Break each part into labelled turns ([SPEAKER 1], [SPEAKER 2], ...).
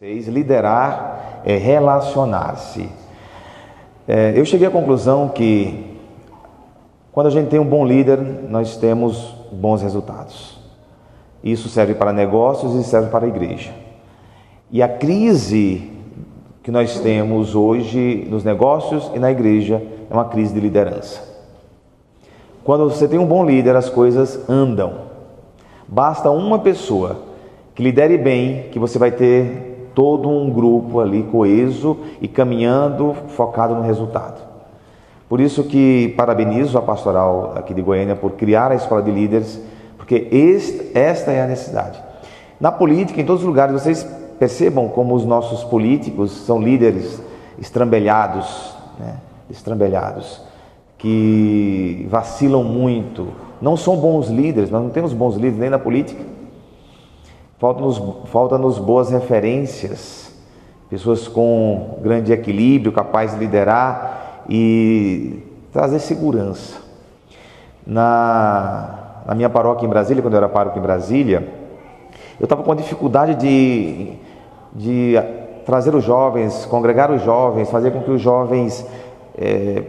[SPEAKER 1] Liderar é relacionar-se. Eu cheguei à conclusão que quando a gente tem um bom líder, nós temos bons resultados. Isso serve para negócios e serve para a igreja. E a crise que nós temos hoje nos negócios e na igreja é uma crise de liderança. Quando você tem um bom líder, as coisas andam. Basta uma pessoa que lidere bem, que você vai ter todo um grupo ali coeso e caminhando, focado no resultado. Por isso que parabenizo a pastoral aqui de Goiânia por criar a escola de líderes, porque esta é a necessidade. Na política, em todos os lugares, vocês percebam como os nossos políticos são líderes estrambelhados, estrambelhados, que vacilam muito. Não são bons líderes, nós não temos bons líderes nem na política. Falta-nos boas referências, pessoas com grande equilíbrio, capazes de liderar e trazer segurança. Na minha paróquia em Brasília, quando eu era pároco em Brasília, eu estava com dificuldade de trazer os jovens, congregar os jovens, fazer com que os jovens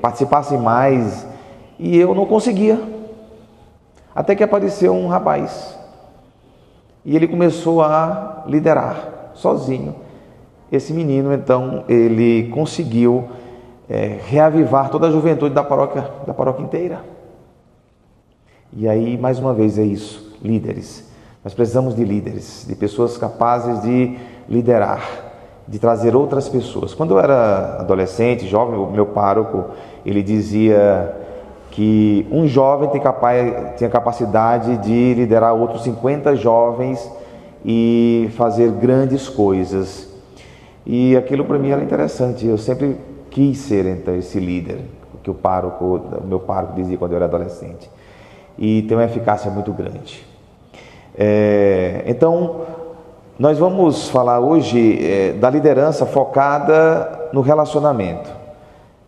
[SPEAKER 1] participassem mais, e eu não conseguia. Até que apareceu um rapaz. E ele começou a liderar sozinho. Esse menino, então, ele conseguiu reavivar toda a juventude da paróquia inteira. E aí, mais uma vez, é isso, líderes. Nós precisamos de líderes, de pessoas capazes de liderar, de trazer outras pessoas. Quando eu era adolescente, jovem, o meu pároco, ele dizia que um jovem tinha capacidade de liderar outros 50 jovens e fazer grandes coisas. E aquilo para mim era interessante. Eu sempre quis ser então esse líder que o meu pároco dizia quando eu era adolescente. E tem uma eficácia muito grande. Então, nós vamos falar hoje da liderança focada no relacionamento.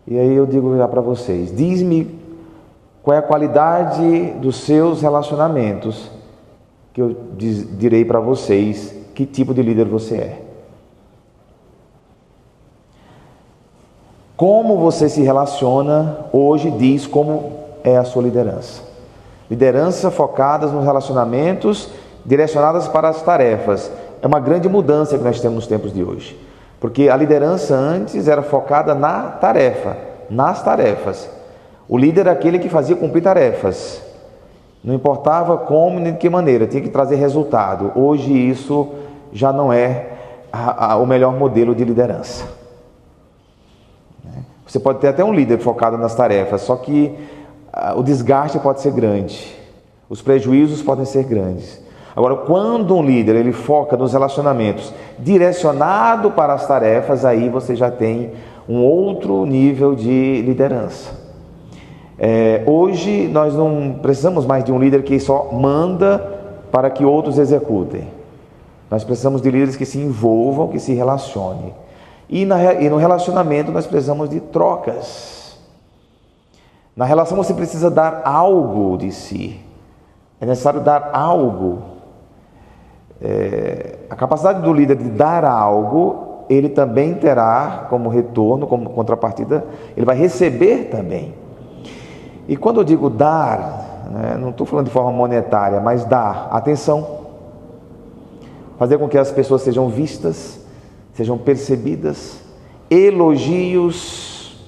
[SPEAKER 1] E aí eu digo já para vocês, diz-me qual é a qualidade dos seus relacionamentos, que eu direi para vocês que tipo de líder você é. Como você se relaciona hoje diz como é a sua liderança. Liderança focadas nos relacionamentos, direcionadas para as tarefas. É uma grande mudança que nós temos nos tempos de hoje. Porque a liderança antes era focada na tarefa, nas tarefas. O líder era aquele que fazia cumprir tarefas. Não importava como nem de que maneira, tinha que trazer resultado. Hoje isso já não é o melhor modelo de liderança. Você pode ter até um líder focado nas tarefas, só que o desgaste pode ser grande. Os prejuízos podem ser grandes. Agora, quando um líder ele foca nos relacionamentos direcionado para as tarefas, aí você já tem um outro nível de liderança. Hoje nós não precisamos mais de um líder que só manda para que outros executem. Nós precisamos de líderes que se envolvam, que se relacionem. E no relacionamento nós precisamos de trocas. Na relação você precisa dar algo de si. É necessário dar algo. A capacidade do líder de dar algo, ele também terá como retorno, como contrapartida, ele vai receber também. E quando eu digo dar, não estou falando de forma monetária, mas dar atenção, fazer com que as pessoas sejam vistas, sejam percebidas, elogios,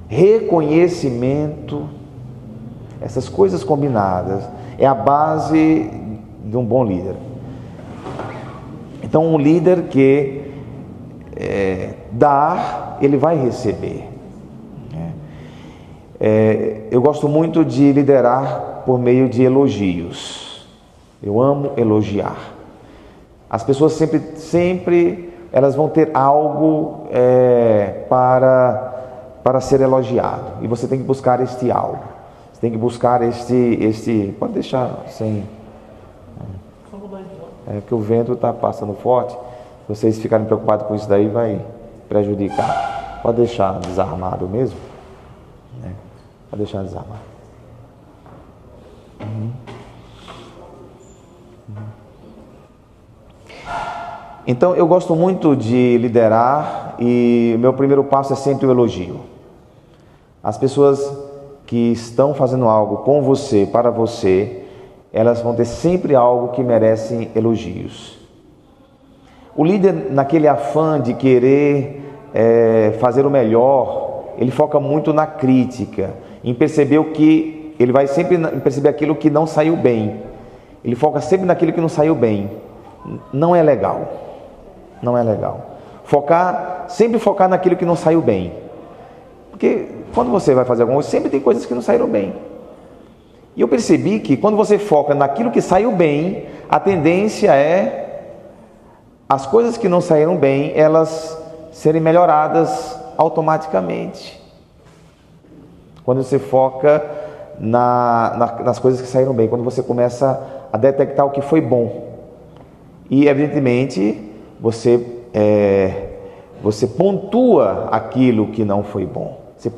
[SPEAKER 1] reconhecimento, essas coisas combinadas é a base de um bom líder. Então, um líder que dá, ele vai receber. Eu gosto muito de liderar por meio de elogios. Eu amo elogiar. As pessoas sempre elas vão ter algo para ser elogiado. E você tem que buscar este algo. Você tem que buscar este pode deixar sem... porque o vento está passando forte. Se vocês ficarem preocupados com isso daí, vai prejudicar. Pode deixar desarmado mesmo. Pode deixar desarmado. Então, eu gosto muito de liderar e meu primeiro passo é sempre o elogio. As pessoas que estão fazendo algo com você, para você, elas vão ter sempre algo que merecem elogios. O líder, naquele afã de querer fazer o melhor, ele foca muito na crítica, em perceber ele vai sempre perceber aquilo que não saiu bem. Ele foca sempre naquilo que não saiu bem. Não é legal. Não é legal. Sempre focar naquilo que não saiu bem. Porque quando você vai fazer alguma coisa, sempre tem coisas que não saíram bem. E eu percebi que quando você foca naquilo que saiu bem, a tendência é as coisas que não saíram bem, elas serem melhoradas automaticamente. Quando você foca nas coisas que saíram bem, quando você começa a detectar o que foi bom. E evidentemente você pontua aquilo que não foi bom. Você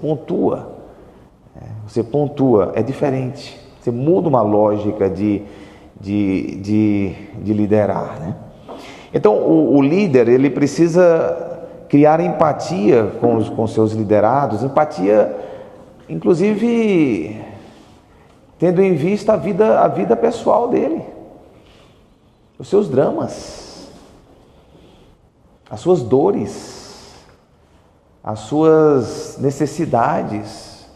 [SPEAKER 1] pontua, é diferente. Você muda uma lógica de liderar, né? Então, o líder, ele precisa criar empatia com seus liderados, empatia, inclusive, tendo em vista a vida pessoal dele, os seus dramas, as suas dores, as suas necessidades.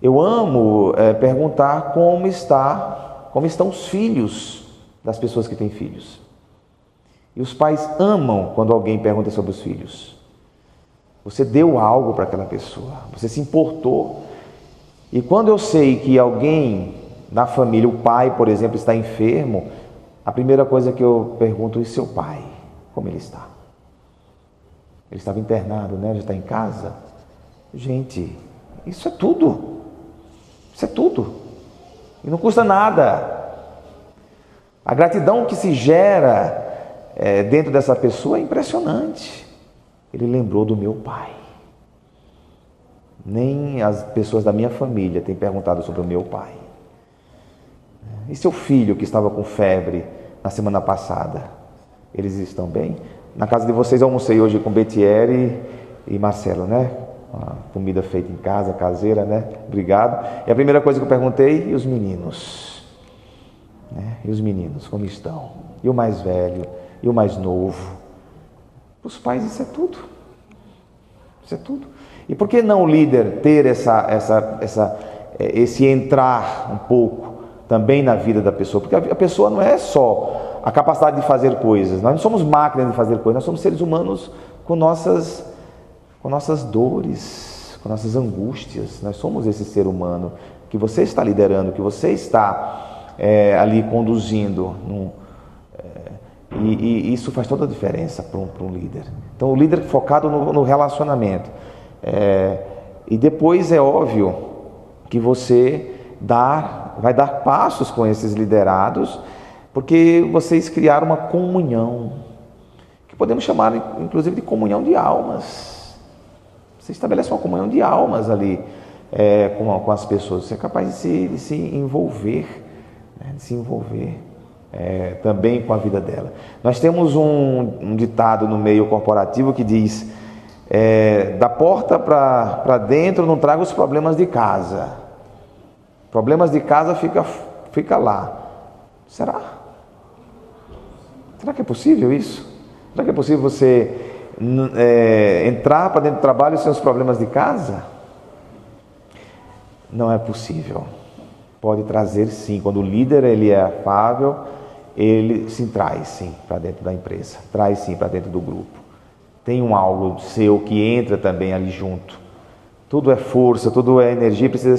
[SPEAKER 1] Eu amo perguntar como estão os filhos das pessoas que têm filhos. E os pais amam quando alguém pergunta sobre os filhos. Você deu algo para aquela pessoa, você se importou. E quando eu sei que alguém na família, o pai, por exemplo, está enfermo, a primeira coisa que eu pergunto é: e seu pai? Como ele está? Ele estava internado, né? Já está em casa? Gente, isso é tudo. Isso é tudo. E não custa nada. A gratidão que se gera dentro dessa pessoa é impressionante. Ele lembrou do meu pai. Nem as pessoas da minha família têm perguntado sobre o meu pai. E seu filho que estava com febre na semana passada? Eles estão bem? Na casa de vocês eu almocei hoje com Betiere e Marcelo, né? Uma comida feita em casa, caseira, né? Obrigado. E a primeira coisa que eu perguntei: e os meninos? E os meninos, como estão? E o mais velho? E o mais novo? Para os pais isso é tudo. Isso é tudo. E por que não o líder ter esse entrar um pouco também na vida da pessoa? Porque a pessoa não é só a capacidade de fazer coisas. Nós não somos máquinas de fazer coisas. Nós somos seres humanos com nossas dores, com nossas angústias. Nós somos esse ser humano que você está liderando, que você está ali conduzindo. E isso faz toda a diferença para um líder. Então, o líder focado no relacionamento. E depois é óbvio que você vai dar passos com esses liderados, porque vocês criaram uma comunhão, que podemos chamar inclusive de comunhão de almas. Você estabelece uma comunhão de almas ali com as pessoas. Você é capaz de se envolver, também com a vida dela. Nós temos um ditado no meio corporativo que diz: da porta para dentro não traga os problemas de casa. Problemas de casa fica lá. Será? Será que é possível isso? Será que é possível você entrar para dentro do trabalho sem os problemas de casa? Não é possível. Pode trazer sim. Quando o líder ele é afável, ele se traz sim para dentro da empresa, traz sim para dentro do grupo. Tem algo seu que entra também ali junto. Tudo é força, tudo é energia, precisa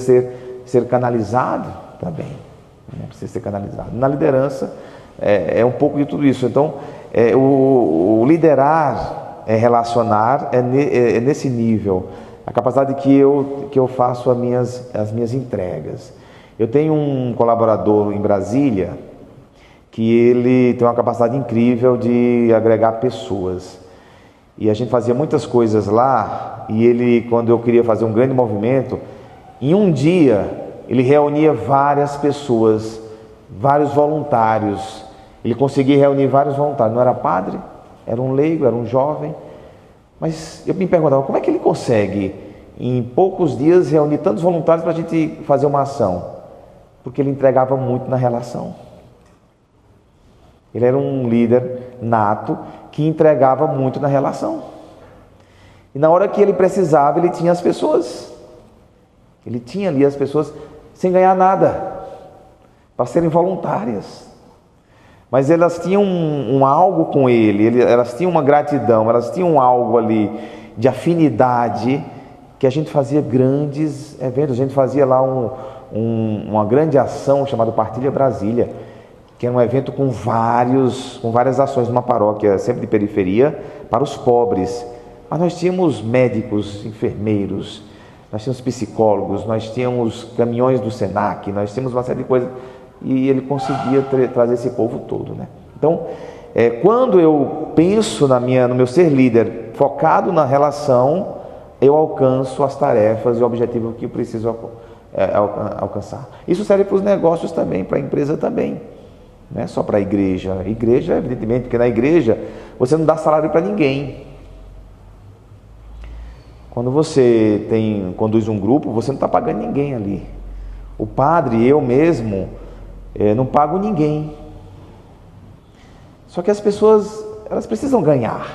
[SPEAKER 1] ser canalizado também. Precisa ser canalizado. Na liderança é um pouco de tudo isso. Então, o liderar é relacionar, é nesse nível. A capacidade que eu faço as minhas entregas. Eu tenho um colaborador em Brasília que ele tem uma capacidade incrível de agregar pessoas. E a gente fazia muitas coisas lá, e ele, quando eu queria fazer um grande movimento, em um dia ele reunia várias pessoas, vários voluntários. Ele conseguia reunir vários voluntários. Não era padre, era um leigo, era um jovem, mas eu me perguntava, como é que ele consegue, em poucos dias, reunir tantos voluntários para a gente fazer uma ação? Porque ele entregava muito na relação. Ele era um líder nato que entregava muito na relação. E na hora que ele precisava, ele tinha as pessoas. Ele tinha ali as pessoas sem ganhar nada, para serem voluntárias. Mas elas tinham algo com ele, elas tinham uma gratidão, elas tinham algo ali de afinidade, que a gente fazia grandes eventos. A gente fazia lá uma grande ação chamada Partilha Brasília, que era um evento com várias ações numa paróquia, sempre de periferia, para os pobres. Mas nós tínhamos médicos, enfermeiros, nós tínhamos psicólogos, nós tínhamos caminhões do Senac, nós tínhamos uma série de coisas, e ele conseguia trazer esse povo todo, né? Então, quando eu penso no meu ser líder, focado na relação, eu alcanço as tarefas e o objetivo que eu preciso alcançar. Isso serve para os negócios também, para a empresa também, não é só para a igreja. Igreja, evidentemente, porque na igreja você não dá salário para ninguém. Quando você conduz um grupo, você não está pagando ninguém ali. O padre, eu mesmo, não pago ninguém. Só que as pessoas, elas precisam ganhar.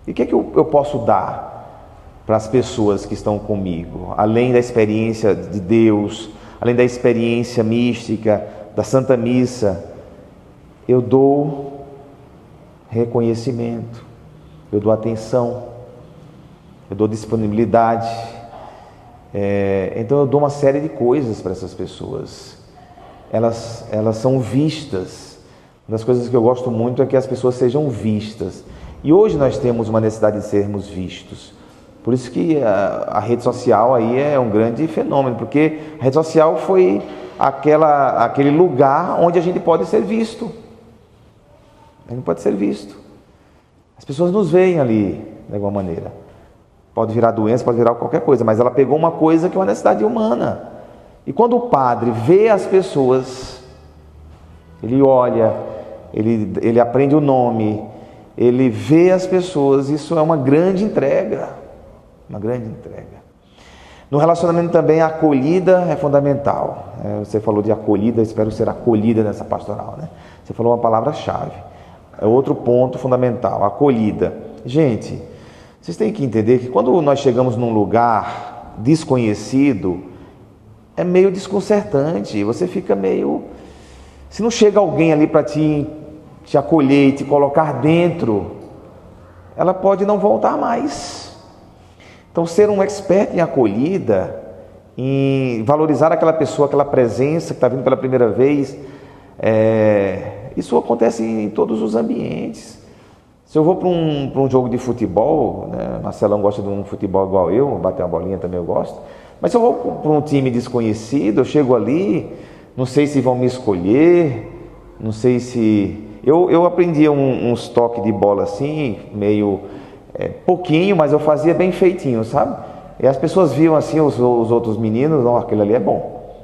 [SPEAKER 1] E o que é que eu posso dar para as pessoas que estão comigo? Além da experiência de Deus, além da experiência mística, da Santa Missa, eu dou reconhecimento, eu dou atenção, eu dou disponibilidade, então eu dou uma série de coisas para essas pessoas. Elas são vistas. Uma das coisas que eu gosto muito é que as pessoas sejam vistas. E hoje nós temos uma necessidade de sermos vistos. Por isso que a rede social aí é um grande fenômeno, porque a rede social foi aquele lugar onde a gente pode ser visto. A gente pode ser visto. As pessoas nos veem ali, de alguma maneira. Pode virar doença, pode virar qualquer coisa, mas ela pegou uma coisa que é uma necessidade humana. E quando o padre vê as pessoas, ele olha, ele aprende o nome, ele vê as pessoas, isso é uma grande entrega. Uma grande entrega. No relacionamento também a acolhida é fundamental. Você falou de acolhida, espero ser acolhida nessa pastoral, né? Você falou uma palavra-chave. É outro ponto fundamental, acolhida. Gente, vocês têm que entender que quando nós chegamos num lugar desconhecido, é meio desconcertante. Você fica meio... Se não chega alguém ali para te acolher e te colocar dentro, ela pode não voltar mais. Então, ser um expert em acolhida, em valorizar aquela pessoa, aquela presença que está vindo pela primeira vez, isso acontece em todos os ambientes. Se eu vou para um jogo de futebol, né, Marcelão gosta de um futebol igual eu, bater uma bolinha também eu gosto, mas se eu vou para um time desconhecido, eu chego ali, não sei se vão me escolher, não sei se... Eu aprendi uns toques de bola assim, meio... pouquinho, mas eu fazia bem feitinho, sabe? E as pessoas viam assim, os outros meninos, não, aquele ali é bom,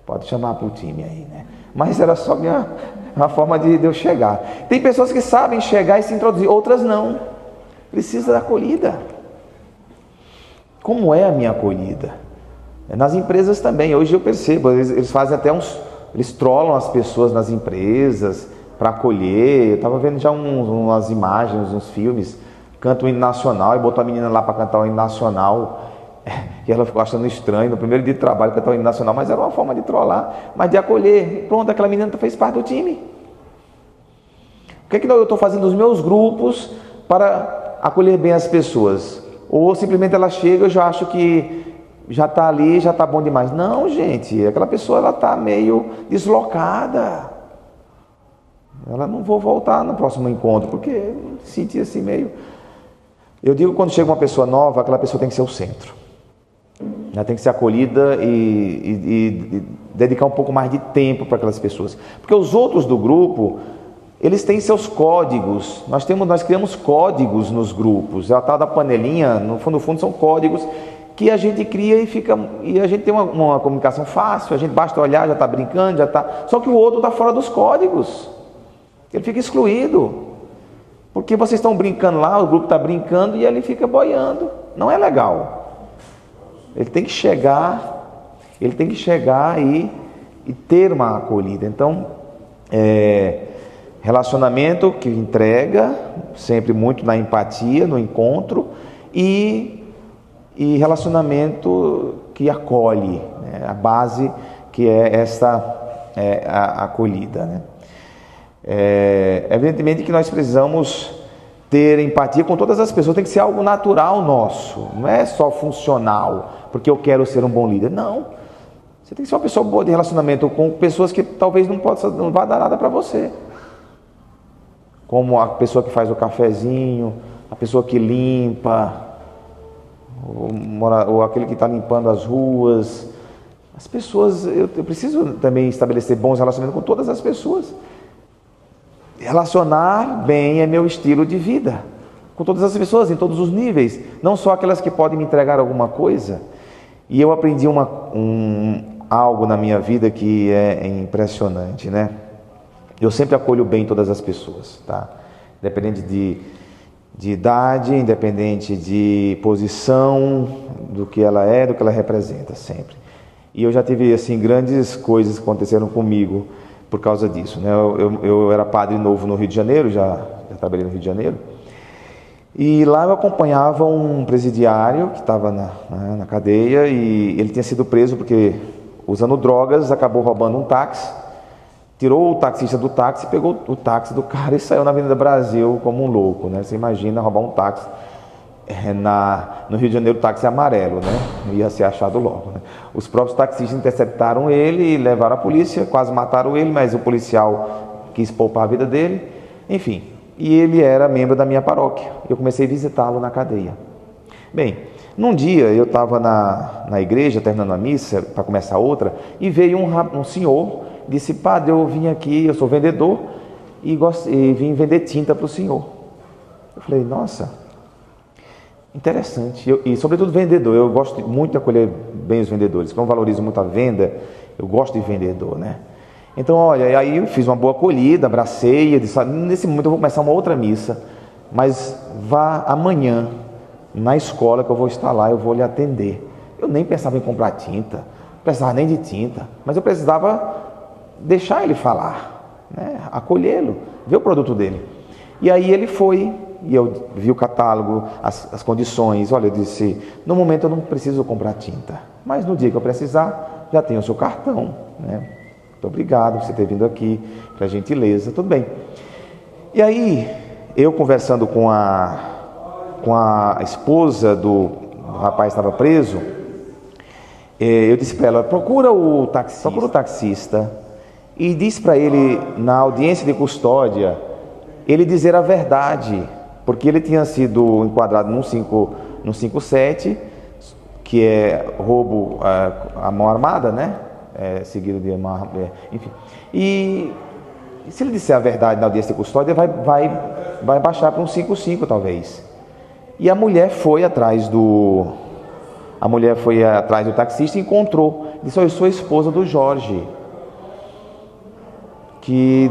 [SPEAKER 1] pode chamar para o time aí, né? Mas era só uma forma de eu chegar. Tem pessoas que sabem chegar e se introduzir, outras não. Precisa da acolhida. Como é a minha acolhida? Nas empresas também, hoje eu percebo, eles fazem até eles trollam as pessoas nas empresas para acolher. Eu estava vendo já umas imagens, uns filmes, canta o hino nacional e botou a menina lá para cantar o hino nacional, e ela ficou achando estranho no primeiro dia de trabalho cantar o hino nacional, mas era uma forma de trollar, mas de acolher. Pronto, aquela menina fez parte do time. O que é que eu estou fazendo nos meus grupos para acolher bem as pessoas? Ou simplesmente ela chega e eu já acho que já está ali, já está bom demais. Não, gente, aquela pessoa ela está meio deslocada. Ela não vou voltar no próximo encontro, porque senti assim meio... Eu digo que quando chega uma pessoa nova, aquela pessoa tem que ser o centro. Ela tem que ser acolhida e dedicar um pouco mais de tempo para aquelas pessoas. Porque os outros do grupo, eles têm seus códigos. Nós criamos códigos nos grupos. A tal da panelinha, no fundo são códigos que a gente cria e a gente tem uma comunicação fácil. A gente basta olhar, já está brincando, já está... Só que o outro está fora dos códigos. Ele fica excluído. Porque vocês estão brincando lá, o grupo está brincando e ele fica boiando. Não é legal. Ele tem que chegar e ter uma acolhida. Então, relacionamento que entrega, sempre muito na empatia, no encontro, e relacionamento que acolhe, né? A base que é a acolhida, né? Evidentemente que nós precisamos ter empatia com todas as pessoas, tem que ser algo natural nosso, não é só funcional, porque eu quero ser um bom líder, não. Você tem que ser uma pessoa boa de relacionamento com pessoas que talvez não vá dar nada para você, como a pessoa que faz o cafezinho, a pessoa que limpa, ou aquele que está limpando as ruas. As pessoas, eu preciso também estabelecer bons relacionamentos com todas as pessoas. Relacionar bem é meu estilo de vida, com todas as pessoas, em todos os níveis, não só aquelas que podem me entregar alguma coisa. E eu aprendi algo na minha vida que é impressionante, né? Eu sempre acolho bem todas as pessoas, tá? Independente de idade, independente de posição, do que ela representa, sempre. E eu já tive, assim, grandes coisas que aconteceram comigo por causa disso, né? Eu era padre novo no Rio de Janeiro, já trabalhei no Rio de Janeiro, e lá eu acompanhava um presidiário que estava na cadeia, e ele tinha sido preso porque, usando drogas, acabou roubando um táxi, tirou o taxista do táxi, pegou o táxi do cara e saiu na Avenida Brasil como um louco, né? Você imagina roubar um táxi. No Rio de Janeiro o táxi é amarelo, né? Ia ser achado logo, né? Os próprios taxistas interceptaram ele e levaram a polícia, quase mataram ele, mas o policial quis poupar a vida dele, enfim. E ele era membro da minha paróquia. Eu comecei a visitá-lo na cadeia. Bem, num dia eu estava na igreja, terminando a missa, para começar outra, e veio um senhor, disse: padre, eu vim aqui, eu sou vendedor, e vim vender tinta para o senhor. Eu falei: nossa, interessante. E sobretudo vendedor, eu gosto muito de acolher bem os vendedores, como eu valorizo muito a venda, eu gosto de vendedor, né? Então, olha, aí eu fiz uma boa acolhida, abracei, eu disse: nesse momento eu vou começar uma outra missa, mas vá amanhã na escola que eu vou estar lá, eu vou lhe atender. Eu nem pensava em comprar tinta, não precisava nem de tinta, mas eu precisava deixar ele falar, né? Acolhê-lo, ver o produto dele. E aí ele foi, e eu vi o catálogo, as condições. Olha, eu disse: no momento eu não preciso comprar tinta, mas no dia que eu precisar, já tenho o seu cartão, né? Muito obrigado por você ter vindo aqui, pela gentileza, tudo bem. E aí, eu conversando com a esposa do rapaz que estava preso, eu disse para ela: procura o taxista e diz para ele, na audiência de custódia, ele dizer a verdade, porque ele tinha sido enquadrado no 57, que é roubo à mão armada, né? Seguido de uma... enfim. E se ele disser a verdade na audiência de custódia, vai baixar para um 55 talvez. E a mulher foi atrás do taxista e encontrou. Disse: eu sou a esposa do Jorge,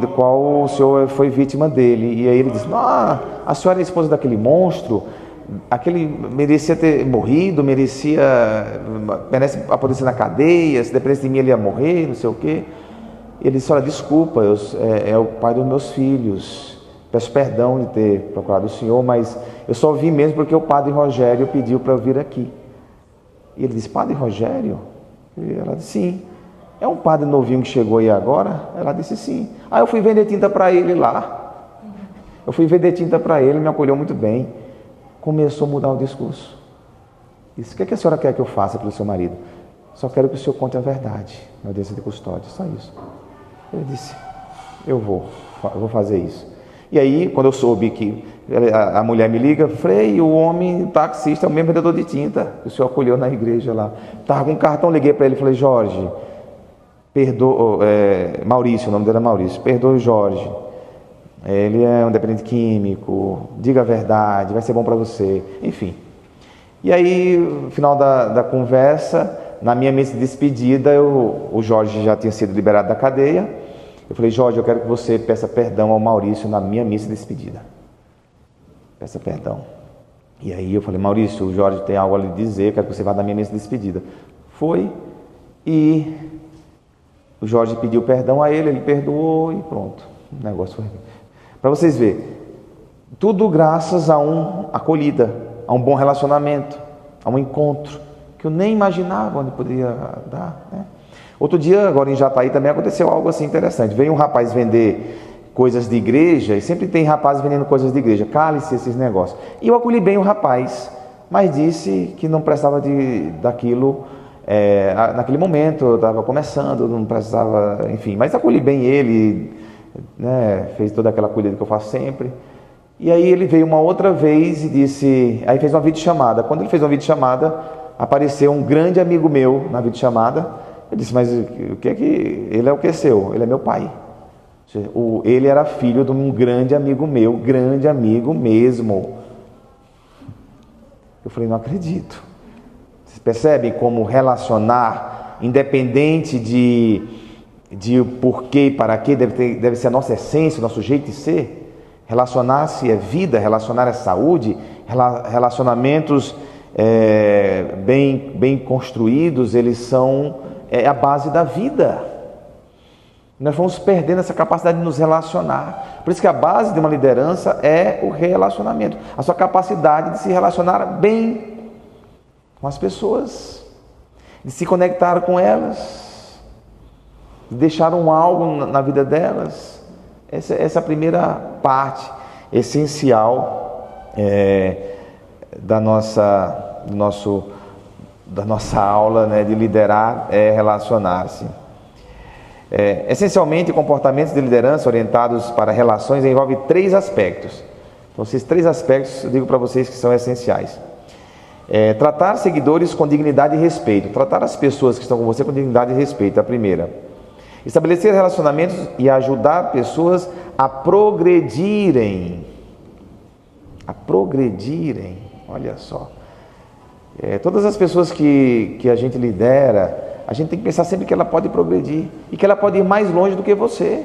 [SPEAKER 1] do qual o senhor foi vítima dele. E aí ele disse: não, a senhora é a esposa daquele monstro, aquele merecia ter morrido, merece apodrecer na cadeia, se dependesse de mim ele ia morrer, não sei o quê. Ele disse: olha, desculpa, é o pai dos meus filhos, peço perdão de ter procurado o senhor, mas eu só vim mesmo porque o padre Rogério pediu para eu vir aqui. E ele disse: padre Rogério? E ela disse: sim. É um padre novinho que chegou aí agora? Ela disse: sim. Aí eu fui vender tinta para ele lá. Eu fui vender tinta para ele, me acolheu muito bem. Começou a mudar o discurso. Disse: o que a senhora quer que eu faça pelo seu marido? Só quero que o senhor conte a verdade na audiência de custódia, só isso. Ele disse: eu vou fazer isso. E aí, quando eu soube que a mulher me liga: Frei, o homem taxista é o mesmo vendedor de tinta que o senhor acolheu na igreja lá. Estava com um cartão, liguei para ele e falei: Jorge, Maurício, o nome dele é Maurício, perdoe o Jorge, ele é um dependente químico, diga a verdade, vai ser bom para você, enfim. E aí, no final da conversa, na minha missa de despedida, o Jorge já tinha sido liberado da cadeia. Eu falei: Jorge, eu quero que você peça perdão ao Maurício na minha missa de despedida. peça perdão. E aí eu falei, Maurício, o Jorge tem algo a lhe dizer, quero que você vá dar minha missa de despedida. Foi, e o Jorge pediu perdão a ele perdoou e pronto, o negócio foi. Para vocês verem, tudo graças a uma acolhida, a um bom relacionamento, a um encontro, que eu nem imaginava onde poderia dar, né? Outro dia, agora em Jataí, também aconteceu algo assim interessante. Veio um rapaz vender coisas de igreja, e sempre tem rapazes vendendo coisas de igreja, cálice, esses negócios. E eu acolhi bem o rapaz, mas disse que não prestava daquilo naquele momento, eu estava começando, não precisava, enfim. Mas acolhi bem ele, né, fez toda aquela acolhida que eu faço sempre. E aí ele veio uma outra vez e disse, aí fez uma videochamada. Quando ele fez uma videochamada, apareceu um grande amigo meu na videochamada. Eu disse, mas o que é que... Ele é o que seu? Ele é meu pai. Ele era filho de um grande amigo meu, grande amigo mesmo. Eu falei, não acredito. Vocês percebem como relacionar, independente de porquê e para quê, deve ser a nossa essência, o nosso jeito de ser? Relacionar-se é vida, relacionar é saúde, relacionamentos bem construídos, eles são a base da vida. Nós vamos perdendo essa capacidade de nos relacionar. Por isso que a base de uma liderança é o relacionamento. A sua capacidade de se relacionar bem com as pessoas, de se conectar com elas, de deixar algo na vida delas. Essa é a primeira parte essencial da nossa aula, né, de liderar, é relacionar-se. Essencialmente, comportamentos de liderança orientados para relações envolvem 3 aspectos. Então, esses 3 aspectos eu digo para vocês que são essenciais. Tratar seguidores com dignidade e respeito. Tratar as pessoas que estão com você com dignidade e respeito, a primeira. Estabelecer relacionamentos e ajudar pessoas a progredirem. A progredirem, olha só. Todas as pessoas que a gente lidera, a gente tem que pensar sempre que ela pode progredir e que ela pode ir mais longe do que você.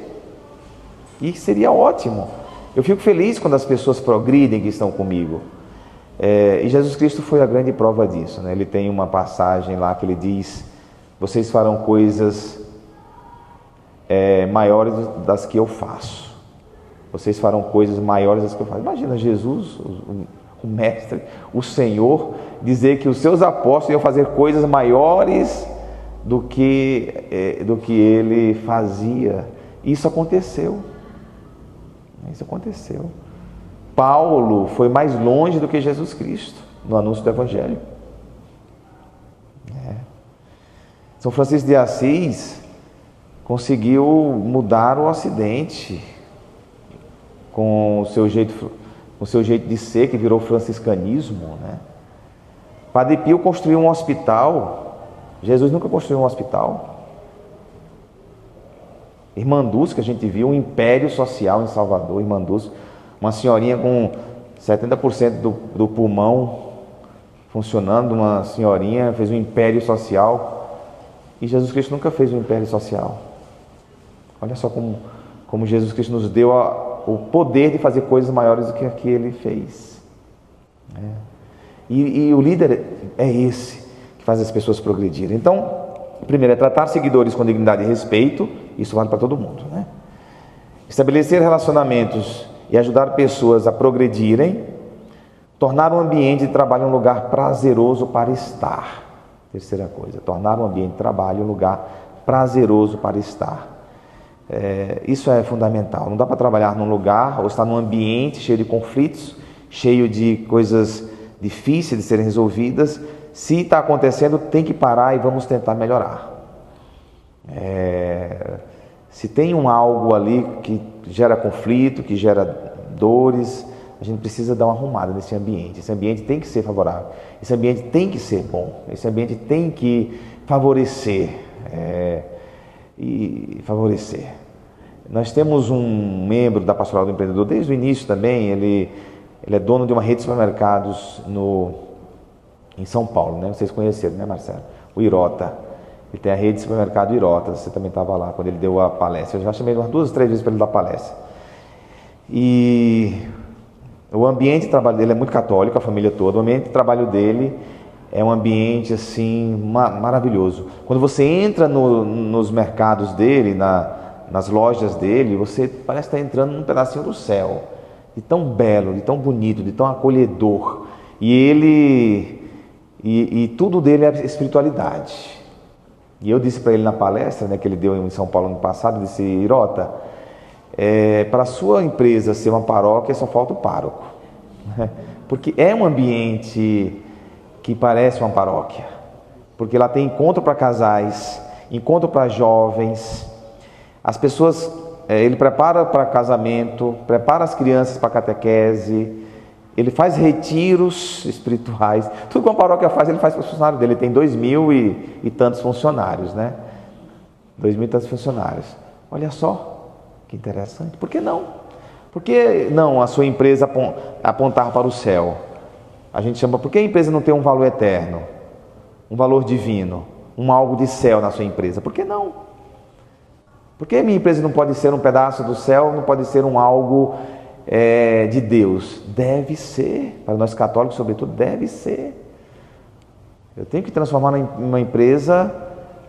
[SPEAKER 1] E seria ótimo. Eu fico feliz quando as pessoas progridem que estão comigo. E Jesus Cristo foi a grande prova disso, né? Ele tem uma passagem lá que ele diz: vocês farão coisas maiores das que eu faço. Vocês farão coisas maiores das que eu faço. Imagina Jesus, o Mestre, o Senhor, dizer que os seus apóstolos iam fazer coisas maiores do que ele fazia. Isso aconteceu. Isso aconteceu. Paulo foi mais longe do que Jesus Cristo no anúncio do Evangelho. São Francisco de Assis conseguiu mudar o Ocidente com o seu jeito de ser, que virou franciscanismo, né? Padre Pio construiu um hospital. Jesus nunca construiu um hospital. Irmanduz, que a gente viu, um império social em Salvador, Irmanduz, uma senhorinha com 70% do pulmão funcionando, uma senhorinha fez um império social, e Jesus Cristo nunca fez um império social. Olha só como Jesus Cristo nos deu o poder de fazer coisas maiores do que a que ele fez. E o líder é esse que faz as pessoas progredirem. Então, primeiro é tratar seguidores com dignidade e respeito. Isso vale para todo mundo, né? Estabelecer relacionamentos e ajudar pessoas a progredirem. Tornar um ambiente de trabalho um lugar prazeroso para estar. Terceira coisa, tornar um ambiente de trabalho um lugar prazeroso para estar. Isso é fundamental. Não dá para trabalhar num lugar ou estar num ambiente cheio de conflitos, cheio de coisas difíceis de serem resolvidas. Se está acontecendo, tem que parar e vamos tentar melhorar. Se tem algo ali que gera conflito, que gera dores, a gente precisa dar uma arrumada nesse ambiente. Esse ambiente tem que ser favorável, esse ambiente tem que ser bom, esse ambiente tem que favorecer. Nós temos um membro da Pastoral do Empreendedor desde o início também. Ele é dono de uma rede de supermercados em São Paulo, né? Vocês conheceram, né, Marcelo? O Irota. Ele tem a rede de supermercado Irota. Você também estava lá quando ele deu a palestra. Eu já chamei umas 2 ou 3 vezes para ele dar palestra. E O ambiente de trabalho dele é muito católico, a família toda. O ambiente de trabalho dele é um ambiente assim maravilhoso. Quando você entra nos mercados dele, nas lojas dele, você parece estar entrando num pedacinho do céu. De tão belo, de tão bonito, de tão acolhedor. E tudo dele é espiritualidade. E eu disse para ele na palestra, né, que ele deu em São Paulo ano passado, eu disse: Irota, para a sua empresa ser uma paróquia, só falta o pároco. Porque é um ambiente que parece uma paróquia. Porque lá tem encontro para casais, encontro para jovens. As pessoas, ele prepara para casamento, prepara as crianças para catequese, ele faz retiros espirituais. Tudo que uma paróquia faz, ele faz para os funcionários dele. Ele tem 2.000 e tantos funcionários, né? 2.000 e tantos funcionários. Olha só, que interessante. Por que não? Por que não a sua empresa apontar para o céu? A gente chama, por que a empresa não tem um valor eterno? Um valor divino? Algo de céu na sua empresa? Por que não? Por que a minha empresa não pode ser um pedaço do céu, não pode ser algo de Deus? Deve ser, para nós católicos sobretudo, deve ser. Eu tenho que transformar uma empresa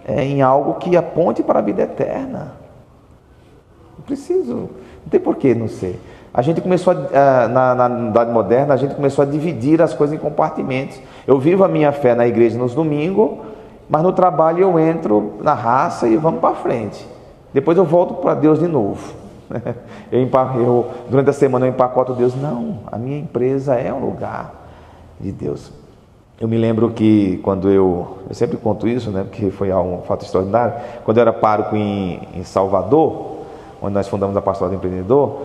[SPEAKER 1] em algo que aponte para a vida eterna. Não preciso, não tem porquê não ser. A gente começou, na Idade Moderna, a gente começou a dividir as coisas em compartimentos. Eu vivo a minha fé na igreja nos domingos, mas no trabalho eu entro na raça e vamos para frente. Depois eu volto para Deus de novo. Durante a semana eu empacoto Deus. Não, a minha empresa é um lugar de Deus. Eu me lembro que quando eu sempre conto isso, né, porque foi um fato extraordinário, quando eu era pároco em Salvador, onde nós fundamos a Pastoral do Empreendedor,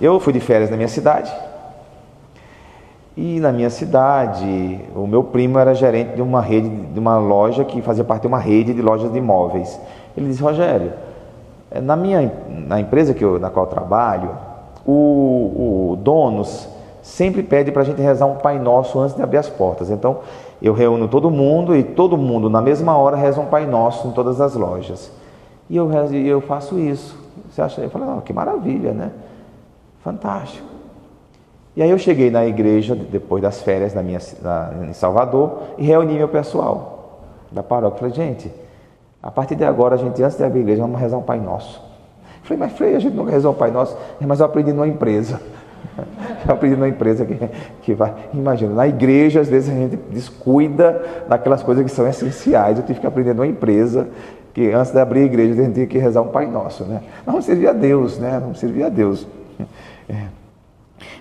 [SPEAKER 1] eu fui de férias na minha cidade. E na minha cidade, o meu primo era gerente de uma loja que fazia parte de uma rede de lojas de imóveis. Ele disse: Rogério, na empresa na qual eu trabalho, o dono sempre pede para a gente rezar um Pai Nosso antes de abrir as portas. Então, eu reúno todo mundo e todo mundo, na mesma hora, reza um Pai Nosso em todas as lojas. E eu faço isso. Você acha? Eu falei: não, que maravilha, né? Fantástico. E aí eu cheguei na igreja, depois das férias em Salvador, e reuni meu pessoal da paróquia. Falei: gente, a partir de agora, antes de abrir a igreja, vamos rezar um Pai Nosso. Eu falei: mas Frei, a gente nunca rezou um Pai Nosso. Mas eu aprendi numa empresa. Eu aprendi numa empresa que vai... Imagina, na igreja, às vezes a gente descuida daquelas coisas que são essenciais. Eu tive que aprender numa empresa que antes de abrir a igreja, a gente tinha que rezar um Pai Nosso, né? Vamos servir a Deus, né? Vamos servir a Deus.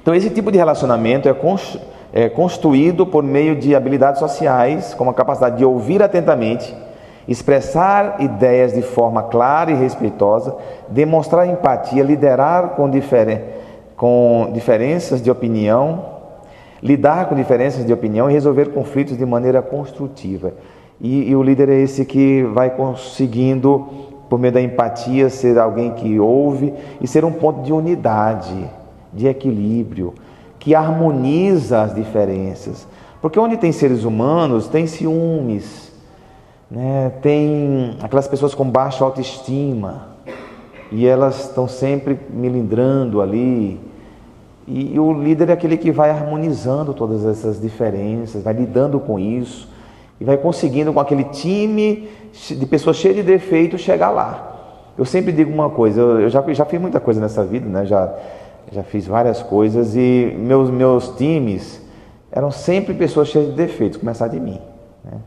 [SPEAKER 1] Então, esse tipo de relacionamento é construído por meio de habilidades sociais, como a capacidade de ouvir atentamente, expressar ideias de forma clara e respeitosa, demonstrar empatia, liderar com diferenças de opinião, lidar com diferenças de opinião e resolver conflitos de maneira construtiva. E o líder é esse que vai conseguindo, por meio da empatia, ser alguém que ouve e ser um ponto de unidade, de equilíbrio, que harmoniza as diferenças. Porque onde tem seres humanos, tem ciúmes, né? Tem aquelas pessoas com baixa autoestima, e elas estão sempre melindrando ali. E o líder é aquele que vai harmonizando todas essas diferenças, vai lidando com isso, e vai conseguindo, com aquele time de pessoas cheias de defeitos, chegar lá. Eu sempre digo uma coisa, eu já fiz muita coisa nessa vida, né? Já fiz várias coisas, e meus times eram sempre pessoas cheias de defeitos, começar de mim, né?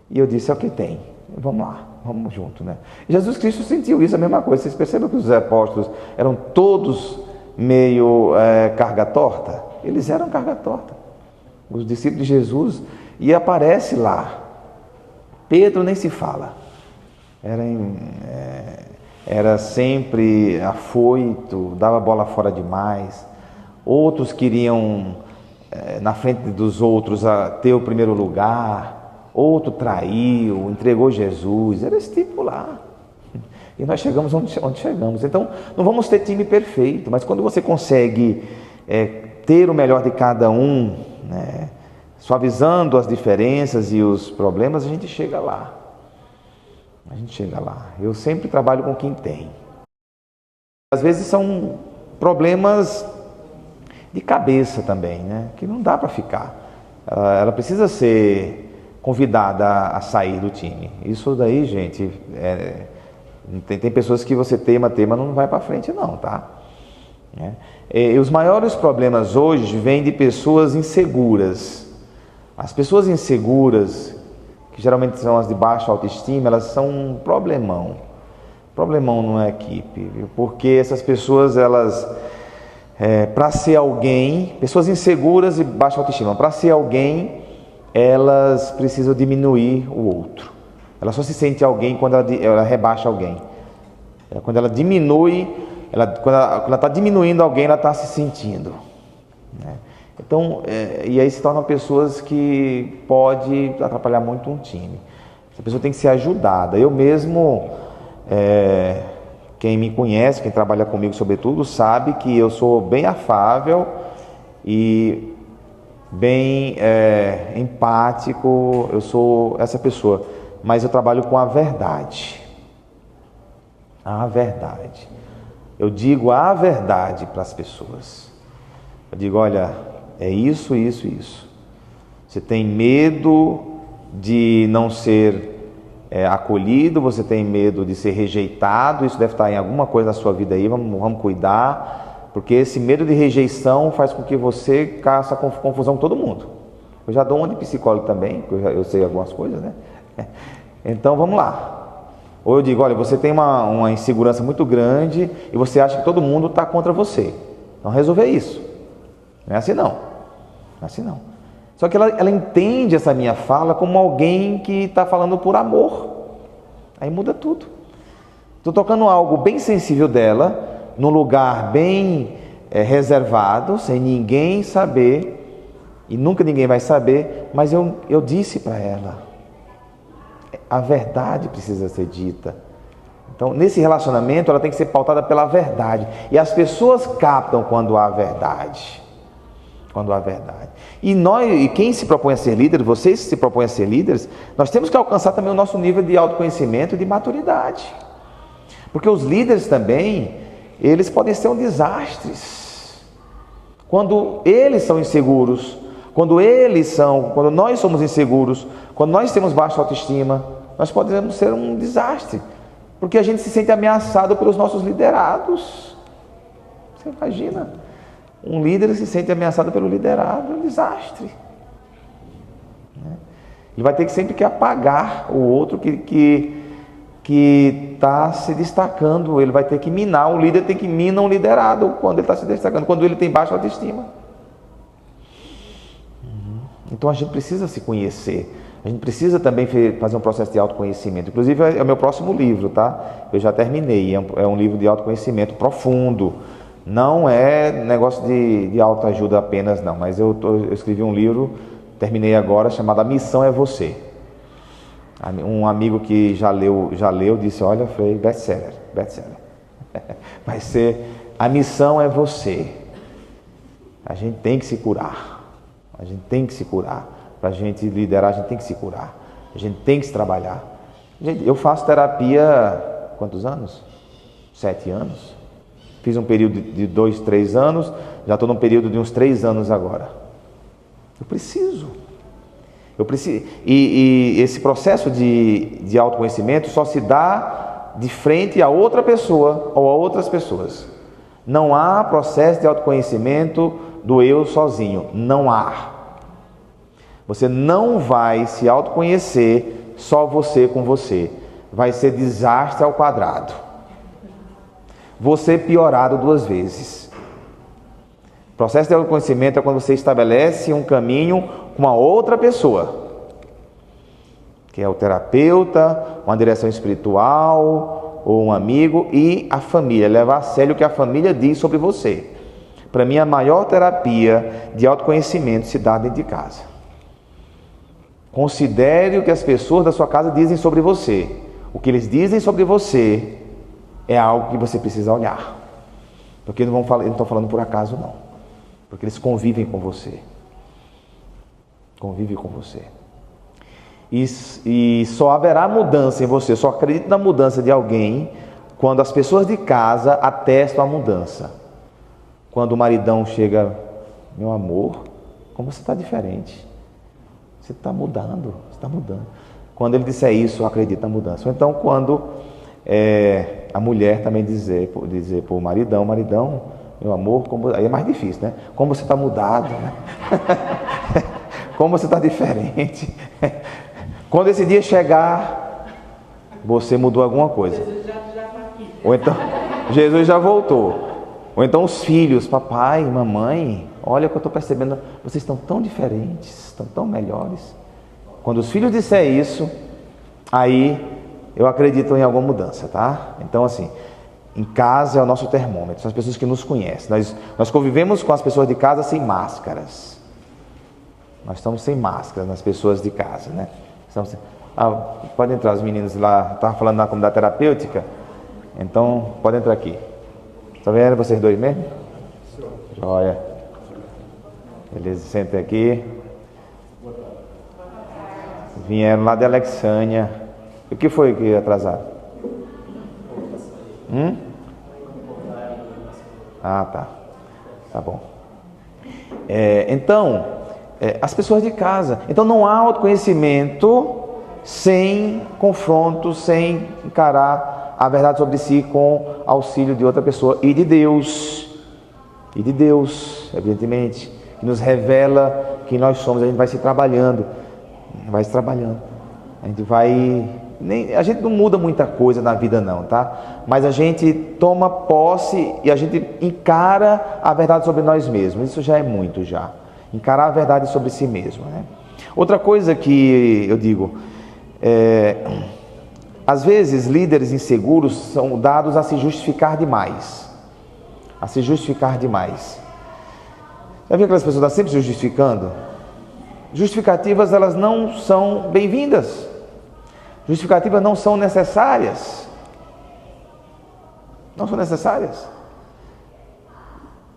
[SPEAKER 1] E eu disse: é o que tem, vamos lá, vamos junto, né? Jesus Cristo sentiu isso, a mesma coisa. Vocês percebem que os apóstolos eram todos meio carga torta? Eles eram carga torta. Os discípulos de Jesus, e aparece lá, Pedro nem se fala, era sempre afoito, dava bola fora demais. Outros queriam, na frente dos outros, ter o primeiro lugar. Outro traiu, entregou Jesus. Era esse tipo lá. E nós chegamos onde chegamos. Então, não vamos ter time perfeito, mas quando você consegue ter o melhor de cada um, né, suavizando as diferenças e os problemas, a gente chega lá. A gente chega lá. Eu sempre trabalho com quem tem. Às vezes são problemas de cabeça também, né? Que não dá para ficar. Ela precisa ser convidada a sair do time. Isso daí, gente, tem pessoas que você teima, não vai para frente não, tá? E os maiores problemas hoje vêm de pessoas inseguras. As pessoas inseguras, que geralmente são as de baixa autoestima, elas são um problemão numa equipe, viu? Porque essas pessoas, elas, para ser alguém, pessoas inseguras e baixa autoestima, para ser alguém, elas precisam diminuir o outro. Ela só se sente alguém quando ela rebaixa alguém. Quando ela diminui, quando ela está diminuindo alguém, ela está se sentindo, né? Então, e aí se tornam pessoas que pode atrapalhar muito um time. Essa pessoa tem que ser ajudada. Eu mesmo, quem me conhece, quem trabalha comigo sobretudo, sabe que eu sou bem afável e bem empático. Eu sou essa pessoa, mas eu trabalho com a verdade. A verdade. Eu digo a verdade para as pessoas. Eu digo, olha, é isso, isso, isso. Você tem medo de não ser acolhido, você tem medo de ser rejeitado, isso deve estar em alguma coisa na sua vida aí, vamos cuidar, porque esse medo de rejeição faz com que você caça confusão com todo mundo. Eu já dou uma de psicólogo também, porque eu sei algumas coisas, né? Então vamos lá. Ou eu digo, olha, você tem uma insegurança muito grande e você acha que todo mundo está contra você. Então resolver isso. Não é assim não. Não é assim não. Só que ela entende essa minha fala como alguém que está falando por amor. Aí muda tudo. Estou tocando algo bem sensível dela, num lugar bem reservado, sem ninguém saber, e nunca ninguém vai saber, mas eu disse para ela. A verdade precisa ser dita. Então, nesse relacionamento, ela tem que ser pautada pela verdade. E as pessoas captam quando há verdade. Quando há verdade. E quem se propõe a ser líder, vocês que se propõem a ser líderes, nós temos que alcançar também o nosso nível de autoconhecimento e de maturidade. Porque os líderes também, eles podem ser um desastre. Quando eles são inseguros, quando nós somos inseguros, quando nós temos baixa autoestima, nós podemos ser um desastre, porque a gente se sente ameaçado pelos nossos liderados. Você imagina? Um líder se sente ameaçado pelo liderado, é um desastre. Ele vai ter que sempre apagar o outro que está se destacando. Ele vai ter que minar, o líder tem que minar um liderado quando ele está se destacando, quando ele tem baixa autoestima. Então a gente precisa se conhecer. A gente precisa também fazer um processo de autoconhecimento. Inclusive é o meu próximo livro, tá? Eu já terminei. É um livro de autoconhecimento profundo. Não é negócio de autoajuda apenas, não. Mas eu escrevi um livro, terminei agora, chamado A Missão é Você. Um amigo que já leu disse, olha, foi best-seller. Vai ser A Missão é Você. A gente tem que se curar. A gente tem que se curar. Para a gente liderar, a gente tem que se curar. A gente tem que se trabalhar. Gente, eu faço terapia, quantos anos? 7 anos. Fiz um período de 2, 3 anos. Já estou num período de uns 3 anos agora. Eu preciso. E esse processo de autoconhecimento só se dá de frente a outra pessoa ou a outras pessoas. Não há processo de autoconhecimento do eu sozinho. Não há. Você não vai se autoconhecer só você com você. Vai ser desastre ao quadrado. Você piorado 2 vezes. O processo de autoconhecimento é quando você estabelece um caminho com a outra pessoa, que é o terapeuta, uma direção espiritual, ou um amigo, e a família. Levar a sério o que a família diz sobre você. Para mim, a maior terapia de autoconhecimento se dá dentro de casa. Considere o que as pessoas da sua casa dizem sobre você. O que eles dizem sobre você é algo que você precisa olhar. Porque eles não estão falando por acaso, não. Porque eles convivem com você. Convivem com você. E só haverá mudança em você, só acredite na mudança de alguém quando as pessoas de casa atestam a mudança. Quando o maridão chega meu amor, como você está diferente. Você está mudando, você está mudando. Quando ele disser isso, eu acredito na mudança. Ou então, quando a mulher também dizer para o maridão, meu amor, aí é mais difícil, né? Como você está mudado, né? Como você está diferente. Quando esse dia chegar, você mudou alguma coisa. Ou então, Jesus já voltou. Ou então os filhos, papai, mamãe, olha o que eu estou percebendo, vocês estão tão diferentes, estão tão melhores. Quando os filhos disser isso, aí eu acredito em alguma mudança, tá? Então assim, em casa é o nosso termômetro, são as pessoas que nos conhecem. Nós convivemos com as pessoas de casa sem máscaras. Nós estamos sem máscaras nas pessoas de casa, né? Pode entrar os meninos lá, estavam falando na comunidade terapêutica, então pode entrar aqui. Está vendo vocês dois mesmo? Olha. Beleza, sentem aqui. Vieram lá de Alexânia. O que foi que atrasaram? Ah, tá. Tá bom. Então, as pessoas de casa. Então não há autoconhecimento sem confronto, sem encarar a verdade sobre si com auxílio de outra pessoa e de Deus. E de Deus, evidentemente, que nos revela quem nós somos. A gente vai se trabalhando. A gente não muda muita coisa na vida não, tá? Mas a gente toma posse e a gente encara a verdade sobre nós mesmos. Isso já é muito, já. Encarar a verdade sobre si mesmo, né? Outra coisa que eu digo, às vezes líderes inseguros são dados a se justificar demais. Já viu aquelas pessoas que estão sempre se justificando? Justificativas, elas não são bem-vindas. Justificativas não são necessárias. Não são necessárias.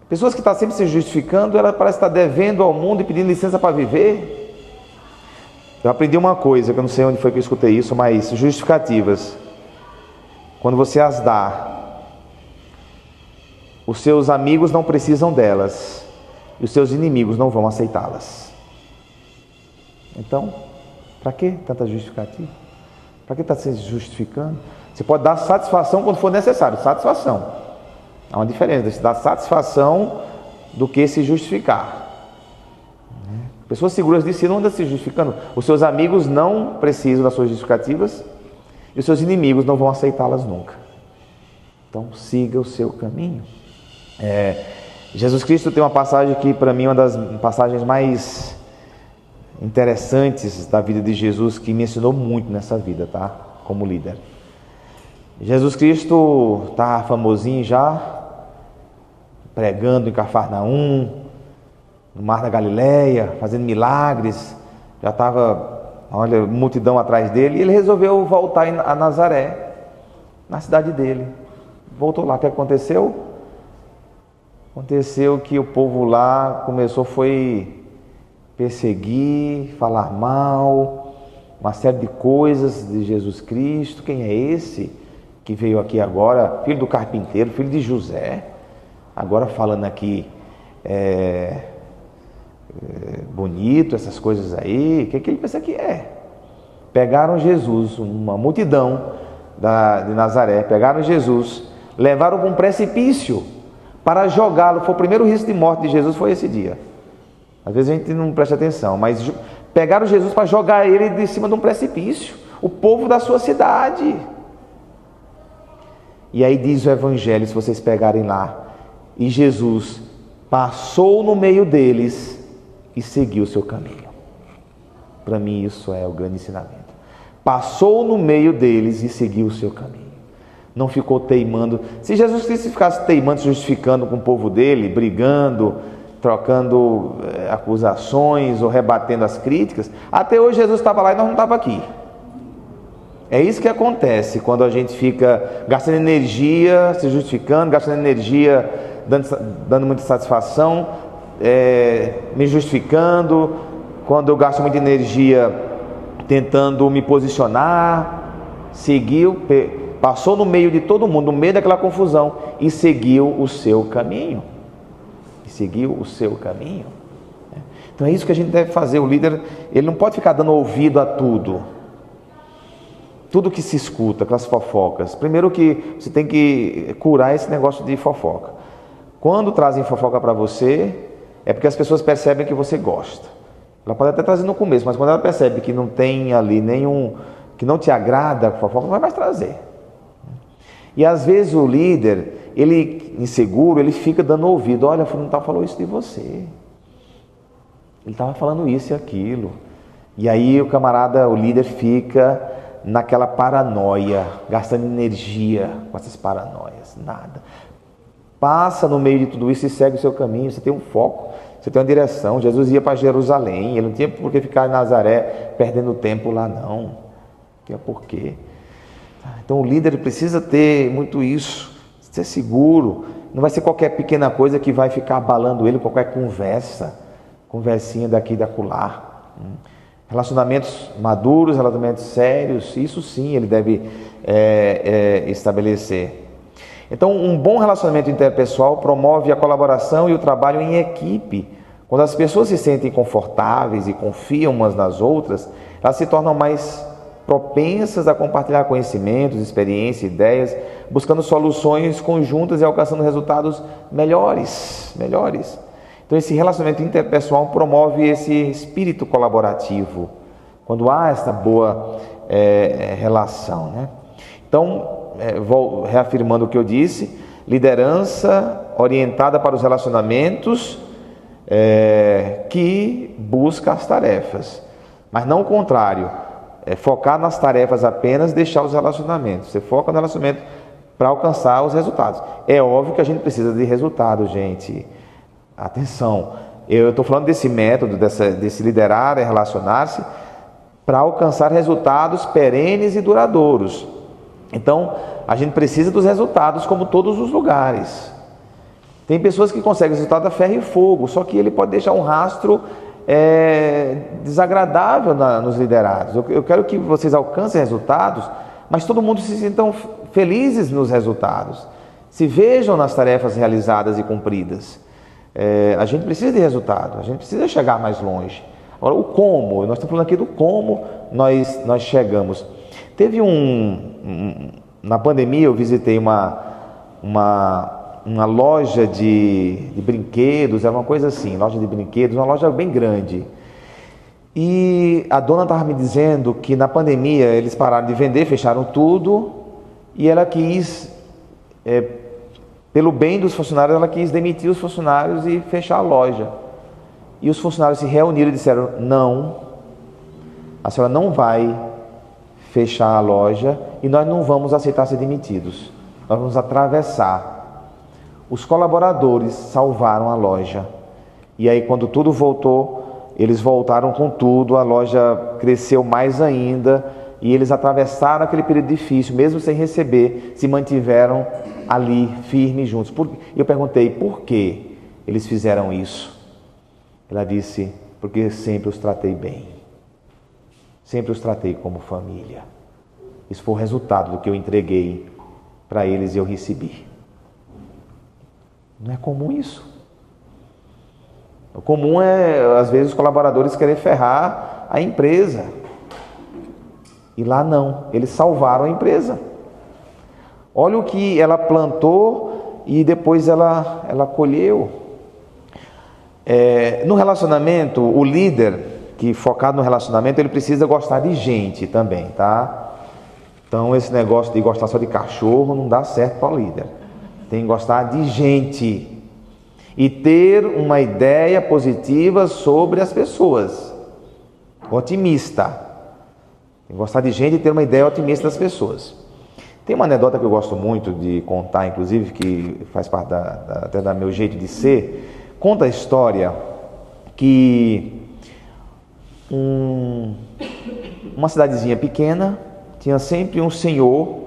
[SPEAKER 1] Pessoas que estão sempre se justificando, ela parece estar devendo ao mundo e pedindo licença para viver. Eu aprendi uma coisa, que eu não sei onde foi que eu escutei isso, mas justificativas, quando você as dá, os seus amigos não precisam delas e os seus inimigos não vão aceitá-las. Então, para que tanta justificativa? Para que está se justificando? Você pode dar satisfação quando for necessário, satisfação. Há uma diferença de dar satisfação do que se justificar. Pessoas seguras de si não andam se justificando. Os seus amigos não precisam das suas justificativas e os seus inimigos não vão aceitá-las nunca. Então, siga o seu caminho. Jesus Cristo tem uma passagem que, para mim, é uma das passagens mais interessantes da vida de Jesus, que me ensinou muito nessa vida, tá? Como líder. Jesus Cristo está famosinho já, pregando em Cafarnaum, no Mar da Galileia, fazendo milagres, já estava, multidão atrás dele, e ele resolveu voltar a Nazaré, na cidade dele. Voltou lá, o que aconteceu? Aconteceu que o povo lá foi perseguir, falar mal, uma série de coisas de Jesus Cristo. Quem é esse que veio aqui agora, filho do carpinteiro, filho de José, agora falando aqui bonito, essas coisas aí? O que ele pensa que é? Pegaram Jesus, uma multidão de Nazaré, pegaram Jesus, levaram para um precipício para jogá-lo. Foi o primeiro risco de morte de Jesus, foi esse dia. Às vezes a gente não presta atenção, mas pegaram Jesus para jogar ele de cima de um precipício, o povo da sua cidade. E aí diz o Evangelho, se vocês pegarem lá, e Jesus passou no meio deles e seguiu o seu caminho. Para mim isso é o grande ensinamento. Passou no meio deles e seguiu o seu caminho. Não ficou teimando. Se Jesus Cristo ficasse teimando, justificando com o povo dele, brigando, trocando acusações ou rebatendo as críticas, até hoje Jesus estava lá e nós não estávamos aqui. É isso que acontece quando a gente fica gastando energia, se justificando, gastando energia, dando muita satisfação, me justificando, quando eu gasto muita energia tentando me posicionar, passou no meio de todo mundo, no meio daquela confusão e seguiu o seu caminho. que seguir o seu caminho. Então é isso que a gente deve fazer. O líder, ele não pode ficar dando ouvido a tudo que se escuta, aquelas fofocas. Primeiro que você tem que curar esse negócio de fofoca. Quando trazem fofoca para você, é porque as pessoas percebem que você gosta. Ela pode até trazer no começo, mas quando ela percebe que não tem ali nenhum, que não te agrada a fofoca, não vai mais trazer. E às vezes o líder, ele inseguro, ele fica dando ouvido. Olha, fulano tal falou isso de você. Ele estava falando isso e aquilo. E aí o camarada, o líder fica naquela paranoia, gastando energia com essas paranoias. Nada. Passa no meio de tudo isso e segue o seu caminho. Você tem um foco, você tem uma direção. Jesus ia para Jerusalém, ele não tinha por que ficar em Nazaré perdendo tempo lá não. Tinha por quê. Então o líder precisa ter muito isso, ser seguro. Não vai ser qualquer pequena coisa que vai ficar abalando ele, qualquer conversinha daqui e da acolá. Relacionamentos maduros, relacionamentos sérios, isso sim ele deve estabelecer. Então, um bom relacionamento interpessoal promove a colaboração e o trabalho em equipe. Quando as pessoas se sentem confortáveis e confiam umas nas outras, elas se tornam mais propensas a compartilhar conhecimentos, experiências, ideias, buscando soluções conjuntas e alcançando resultados melhores. Então, esse relacionamento interpessoal promove esse espírito colaborativo, quando há essa boa relação, né? Então, vou reafirmando o que eu disse, liderança orientada para os relacionamentos, que busca as tarefas, mas não o contrário, focar nas tarefas apenas, deixar os relacionamentos. Você foca no relacionamento para alcançar os resultados. É óbvio que a gente precisa de resultados, gente. Atenção, eu estou falando desse método, desse liderar e relacionar-se para alcançar resultados perenes e duradouros. Então, a gente precisa dos resultados como todos os lugares. Tem pessoas que conseguem resultado a ferro e fogo, só que ele pode deixar um rastro desagradável nos liderados. Eu quero que vocês alcancem resultados, mas todo mundo se sintam felizes nos resultados, se vejam nas tarefas realizadas e cumpridas. A gente precisa de resultado, a gente precisa chegar mais longe. Agora, o como, nós estamos falando aqui do como nós chegamos. Teve na pandemia eu visitei uma loja de brinquedos, era uma coisa assim, loja de brinquedos, uma loja bem grande. E a dona estava me dizendo que na pandemia eles pararam de vender, fecharam tudo, e ela quis, pelo bem dos funcionários, ela quis demitir os funcionários e fechar a loja. E os funcionários se reuniram e disseram: não, a senhora não vai fechar a loja e nós não vamos aceitar ser demitidos. Nós vamos atravessar. Os colaboradores salvaram a loja. E aí, quando tudo voltou, eles voltaram com tudo, a loja cresceu mais ainda e eles atravessaram aquele período difícil, mesmo sem receber, se mantiveram ali firmes juntos. E eu perguntei: por que eles fizeram isso? Ela disse: porque sempre os tratei bem. Sempre os tratei como família. Isso foi o resultado do que eu entreguei para eles e eu recebi. Não é comum isso. O comum é, às vezes, os colaboradores querer ferrar a empresa. E lá não, eles salvaram a empresa. Olha o que ela plantou e depois ela colheu. No relacionamento, o líder que focado no relacionamento, ele precisa gostar de gente também, tá? Então esse negócio de gostar só de cachorro não dá certo para o líder. Tem que gostar de gente e ter uma ideia positiva sobre as pessoas, otimista. Tem que gostar de gente e ter uma ideia otimista das pessoas. Tem uma anedota que eu gosto muito de contar, inclusive, que faz parte até do meu jeito de ser. Conta a história que uma cidadezinha pequena tinha sempre um senhor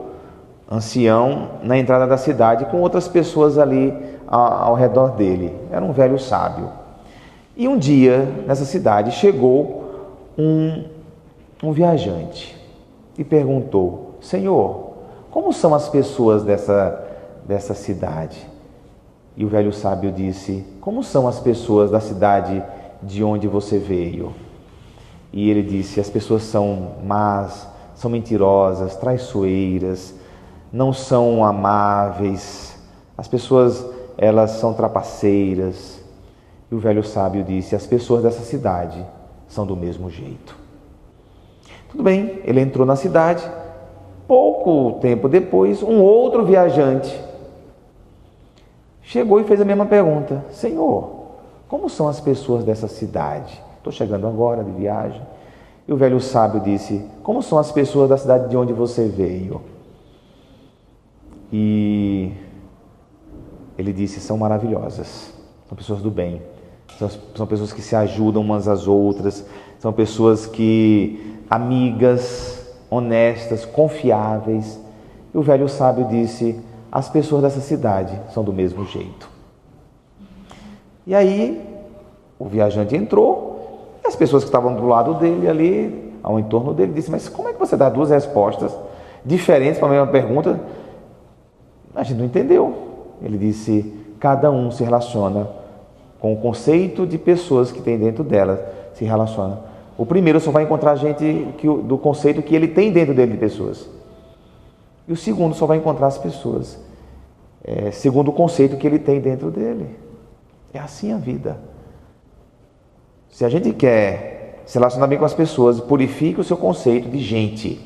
[SPEAKER 1] ancião na entrada da cidade com outras pessoas ali ao redor dele. Era um velho sábio. E um dia, nessa cidade, chegou um viajante e perguntou: Senhor, como são as pessoas dessa cidade? E o velho sábio disse: como são as pessoas da cidade de onde você veio? E ele disse: as pessoas são más, são mentirosas, traiçoeiras, não são amáveis, as pessoas, elas são trapaceiras. E o velho sábio disse: as pessoas dessa cidade são do mesmo jeito. Tudo bem, ele entrou na cidade. Pouco tempo depois, um outro viajante chegou e fez a mesma pergunta: Senhor, como são as pessoas dessa cidade? Estou chegando agora de viagem. E o velho sábio disse: como são as pessoas da cidade de onde você veio? E ele disse: são maravilhosas, são pessoas do bem, são pessoas que se ajudam umas às outras, são pessoas que, amigas, honestas, confiáveis. E o velho sábio disse: as pessoas dessa cidade são do mesmo jeito. E aí o viajante entrou, e as pessoas que estavam do lado dele ali, ao entorno dele, disse: mas como é que você dá duas respostas diferentes para a mesma pergunta? A gente não entendeu. Ele disse: cada um se relaciona com o conceito de pessoas que tem dentro dela, se relaciona. O primeiro só vai encontrar gente do conceito que ele tem dentro dele de pessoas. E o segundo só vai encontrar as pessoas segundo o conceito que ele tem dentro dele. É assim a vida. Se a gente quer se relacionar bem com as pessoas, purifique o seu conceito de gente.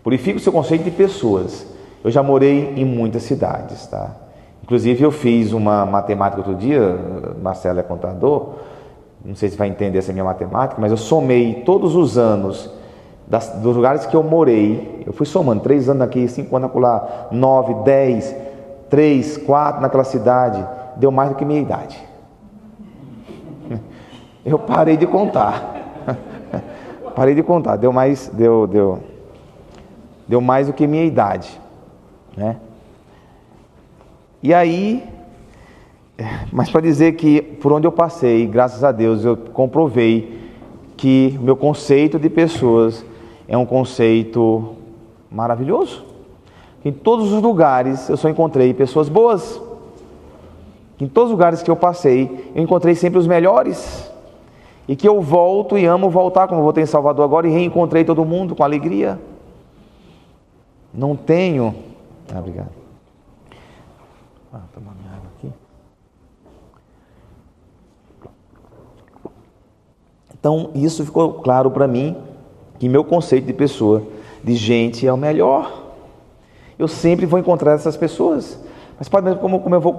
[SPEAKER 1] Purifique o seu conceito de pessoas. Eu já morei em muitas cidades, tá? Inclusive eu fiz uma matemática outro dia, Marcelo é contador, não sei se vai entender essa minha matemática, mas eu somei todos os anos dos lugares que eu morei. Eu fui somando 3 anos aqui, 5 anos acolá, 9, 10, 3, 4 naquela cidade, deu mais do que minha idade. Eu parei de contar. Parei de contar, deu mais do que minha idade, né? E aí, mas para dizer que por onde eu passei, graças a Deus, eu comprovei que o meu conceito de pessoas é um conceito maravilhoso. Em todos os lugares eu só encontrei pessoas boas. Em todos os lugares que eu passei, eu encontrei sempre os melhores. E que eu volto e amo voltar, como eu voltei em Salvador agora e reencontrei todo mundo com alegria. Não tenho... obrigado. Tomar minha água aqui. Então, isso ficou claro para mim, que meu conceito de pessoa, de gente, é o melhor. Eu sempre vou encontrar essas pessoas. Mas pode ver como eu vou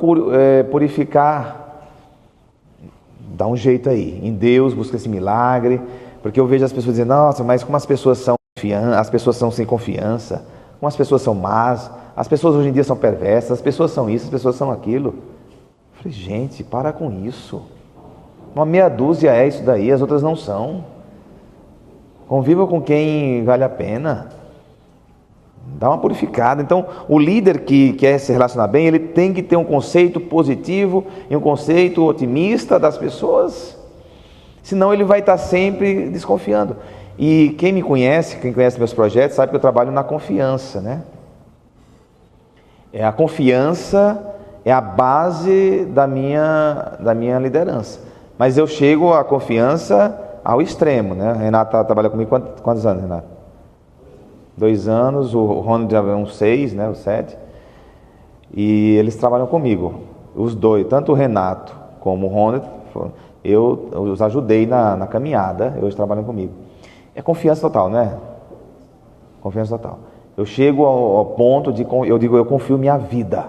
[SPEAKER 1] purificar. Dá um jeito aí. Em Deus, busca esse milagre. Porque eu vejo as pessoas dizendo: nossa, mas como as pessoas são sem confiança, como as pessoas são más, as pessoas hoje em dia são perversas, as pessoas são isso, as pessoas são aquilo. Eu falei: gente, para com isso. Uma meia dúzia é isso daí, as outras não são. Conviva com quem vale a pena. Dá uma purificada. Então, o líder que quer se relacionar bem, ele tem que ter um conceito positivo e um conceito otimista das pessoas. Senão ele vai estar sempre desconfiando. E quem conhece meus projetos, sabe que eu trabalho na confiança, né? A confiança é a base da minha liderança. Mas eu chego à confiança ao extremo, né? Renato trabalha comigo quantos anos, Renato? 2 anos, o Ronald já uns 6, né? Os 7. E eles trabalham comigo, os dois, tanto o Renato como o Ronald, eu os ajudei na caminhada, eles trabalham comigo. É confiança total, né? Confiança total. Eu chego ao ponto de, eu digo, eu confio minha vida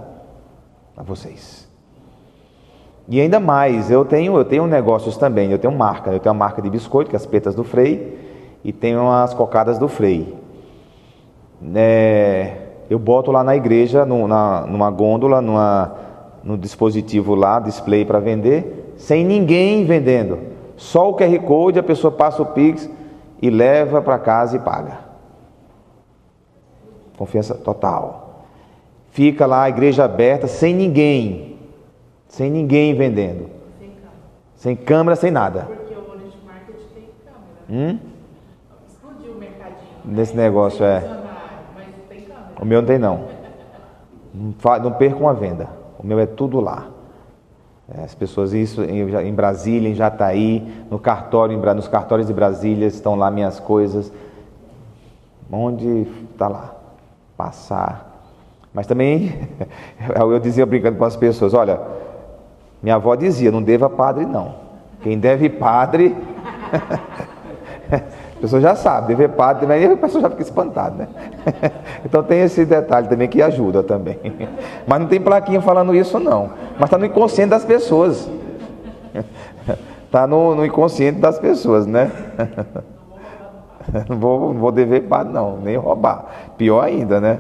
[SPEAKER 1] a vocês. E ainda mais, eu tenho negócios também, eu tenho uma marca de biscoito, que é as petas do Frei, e tenho as cocadas do Frei. Eu boto lá na igreja, numa gôndola, no dispositivo lá, display para vender, sem ninguém vendendo. Só o QR Code, a pessoa passa o Pix e leva para casa e paga. Confiança total. Fica lá a igreja aberta, sem ninguém vendendo. Sem câmera, sem nada.
[SPEAKER 2] Porque o Honest Market tem câmera. Explodiu o mercadinho.
[SPEAKER 1] Nesse negócio,
[SPEAKER 2] Mas tem câmera.
[SPEAKER 1] O meu não tem não. Não perca uma venda. O meu é tudo lá. As pessoas, isso em Brasília, em Jataí, no cartório, nos cartórios de Brasília, estão lá minhas coisas. Onde está lá? Passar. Mas também, eu dizia brincando com as pessoas, olha, minha avó dizia, não deva padre não. Quem deve padre, a pessoa já sabe, dever padre, mas a pessoa já fica espantada, né? Então tem esse detalhe também que ajuda também. Mas não tem plaquinha falando isso não, mas está no inconsciente das pessoas. Está no inconsciente das pessoas, né? Não vou dever padre não, nem roubar, pior ainda, né?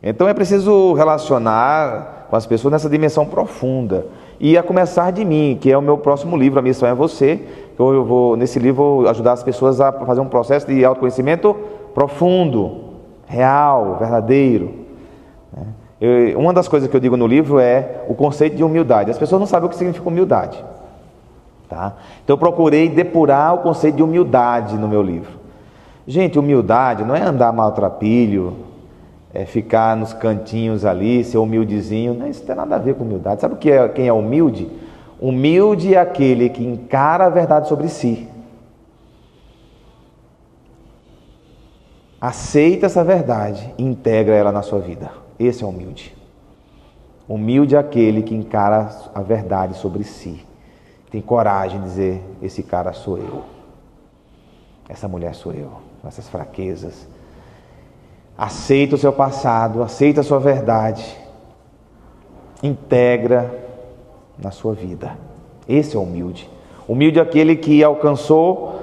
[SPEAKER 1] Então é preciso relacionar com as pessoas nessa dimensão profunda. E a começar de mim, que é o meu próximo livro, A Missão é Você. Eu vou, nesse livro, vou ajudar as pessoas a fazer um processo de autoconhecimento profundo, real, verdadeiro. Uma das coisas que eu digo no livro é o conceito de humildade. As pessoas não sabem o que significa humildade. Tá? Então eu procurei depurar o conceito de humildade no meu livro. Gente, humildade não é andar maltrapilho, é ficar nos cantinhos ali, ser humildezinho. Não, isso não tem nada a ver com humildade. Sabe quem é humilde? Humilde é aquele que encara a verdade sobre si. Aceita essa verdade e integra ela na sua vida. Esse é humilde. Humilde é aquele que encara a verdade sobre si. Tem coragem de dizer, esse cara sou eu. Essa mulher sou eu. Essas fraquezas. Aceita o seu passado, aceita a sua verdade, integra na sua vida. Esse é o humilde. Humilde é aquele que alcançou,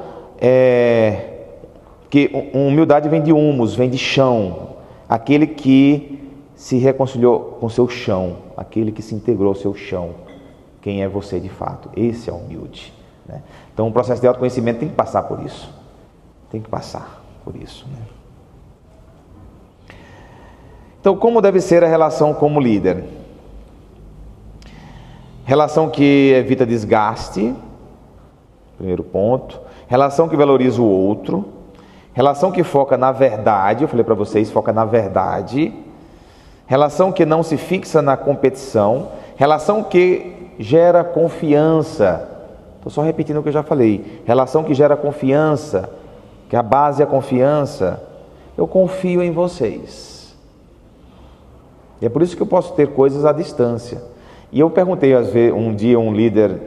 [SPEAKER 1] que humildade vem de humus, vem de chão. Aquele que se reconciliou com seu chão, aquele que se integrou ao seu chão. Quem é você de fato? Esse é o humilde. Né? Então o processo de autoconhecimento tem que passar por isso. Tem que passar por isso, né? Então, como deve ser a relação como líder? Relação que evita desgaste, primeiro ponto. Relação que valoriza o outro. Relação que foca na verdade, eu falei para vocês, foca na verdade. Relação que não se fixa na competição. Relação que gera confiança. Estou só repetindo o que eu já falei. Relação que gera confiança, que a base é a confiança. Eu confio em vocês. E é por isso que eu posso ter coisas à distância. E eu perguntei um dia um líder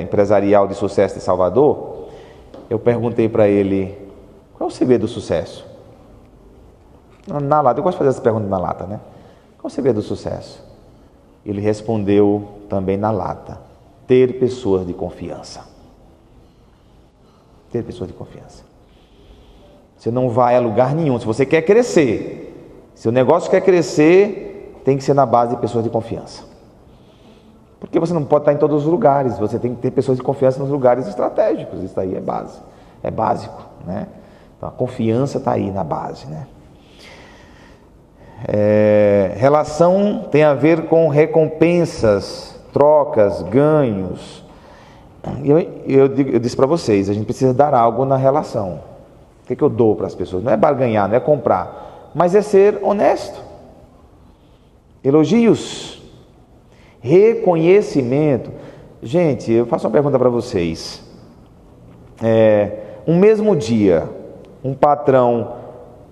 [SPEAKER 1] empresarial de sucesso de Salvador, eu perguntei para ele, qual é o segredo do sucesso? Na lata, eu gosto de fazer essa pergunta na lata, né? Qual é o segredo do sucesso? Ele respondeu também na lata, ter pessoas de confiança. Ter pessoas de confiança. Você não vai a lugar nenhum, se você quer crescer, se o negócio quer crescer, tem que ser na base de pessoas de confiança. Porque você não pode estar em todos os lugares, você tem que ter pessoas de confiança nos lugares estratégicos, isso aí é base, é básico, né? Então a confiança está aí na base, né? Relação tem a ver com recompensas, trocas, ganhos. Eu disse para vocês, a gente precisa dar algo na relação. O que eu dou para as pessoas? Não é barganhar, não é comprar, mas é ser honesto. Elogios, reconhecimento. Gente, eu faço uma pergunta para vocês. Um mesmo dia, um patrão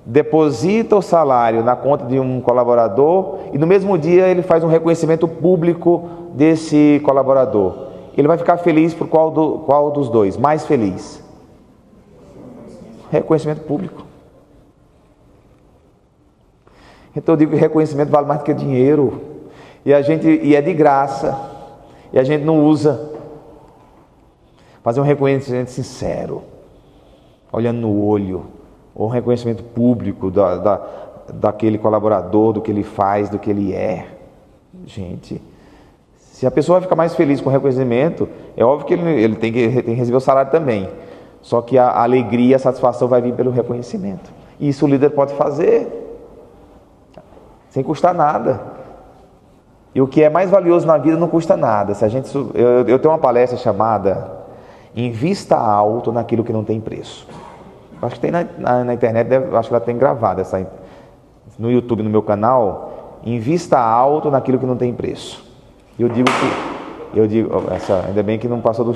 [SPEAKER 1] deposita o salário na conta de um colaborador e no mesmo dia ele faz um reconhecimento público desse colaborador. Ele vai ficar feliz por qual dos dois? Mais feliz? Reconhecimento público. Então eu digo que reconhecimento vale mais do que dinheiro. E é de graça. E a gente não usa. Fazer um reconhecimento sincero, olhando no olho, ou um reconhecimento público daquele colaborador, do que ele faz, do que ele é. Gente, se a pessoa vai ficar mais feliz com o reconhecimento, é óbvio que ele tem que receber o salário também. Só que a alegria, a satisfação vai vir pelo reconhecimento. E isso o líder pode fazer sem custar nada. E o que é mais valioso na vida não custa nada. Eu tenho uma palestra chamada Invista Alto naquilo que não tem preço. Acho que tem na internet, acho que ela tem gravada no YouTube, no meu canal. Invista alto naquilo que não tem preço. ainda bem que não passou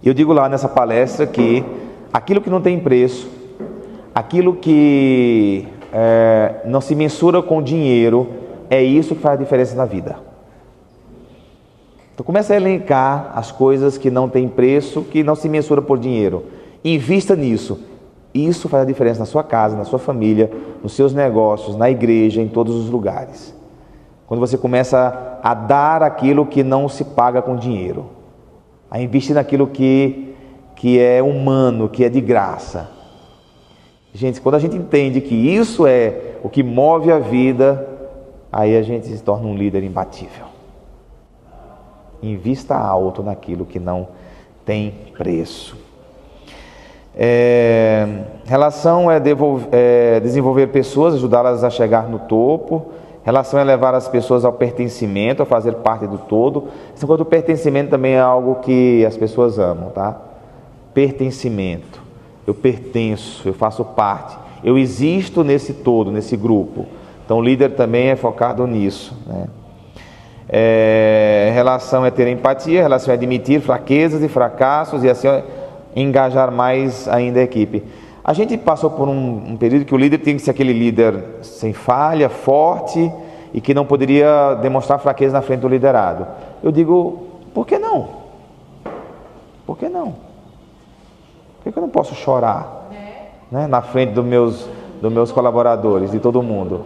[SPEAKER 1] eu digo lá nessa palestra que aquilo que não tem preço, aquilo que não se mensura com dinheiro, é isso que faz a diferença na vida. Então começa a elencar as coisas que não têm preço, que não se mensura por dinheiro. Invista nisso. Isso faz a diferença na sua casa, na sua família, nos seus negócios, na igreja, em todos os lugares. Quando você começa a dar aquilo que não se paga com dinheiro, a investir naquilo que é humano, que é de graça. Gente, quando a gente entende que isso é o que move a vida, aí a gente se torna um líder imbatível. Invista alto naquilo que não tem preço. Relação é desenvolver pessoas, ajudá-las a chegar no topo. Relação é levar as pessoas ao pertencimento, a fazer parte do todo. Esse negócio do pertencimento também é algo que as pessoas amam, tá? Pertencimento. Eu pertenço, eu faço parte. Eu existo nesse todo, nesse grupo. Então o líder também é focado nisso, né? Relação é ter empatia, relação é admitir fraquezas e fracassos e assim engajar mais ainda a equipe. A gente passou por um período que o líder tem que ser aquele líder sem falha, forte e que não poderia demonstrar fraqueza na frente do liderado. Eu digo, por que não? Por que não? Por que eu não posso chorar, né, na frente dos meus colaboradores, de todo mundo?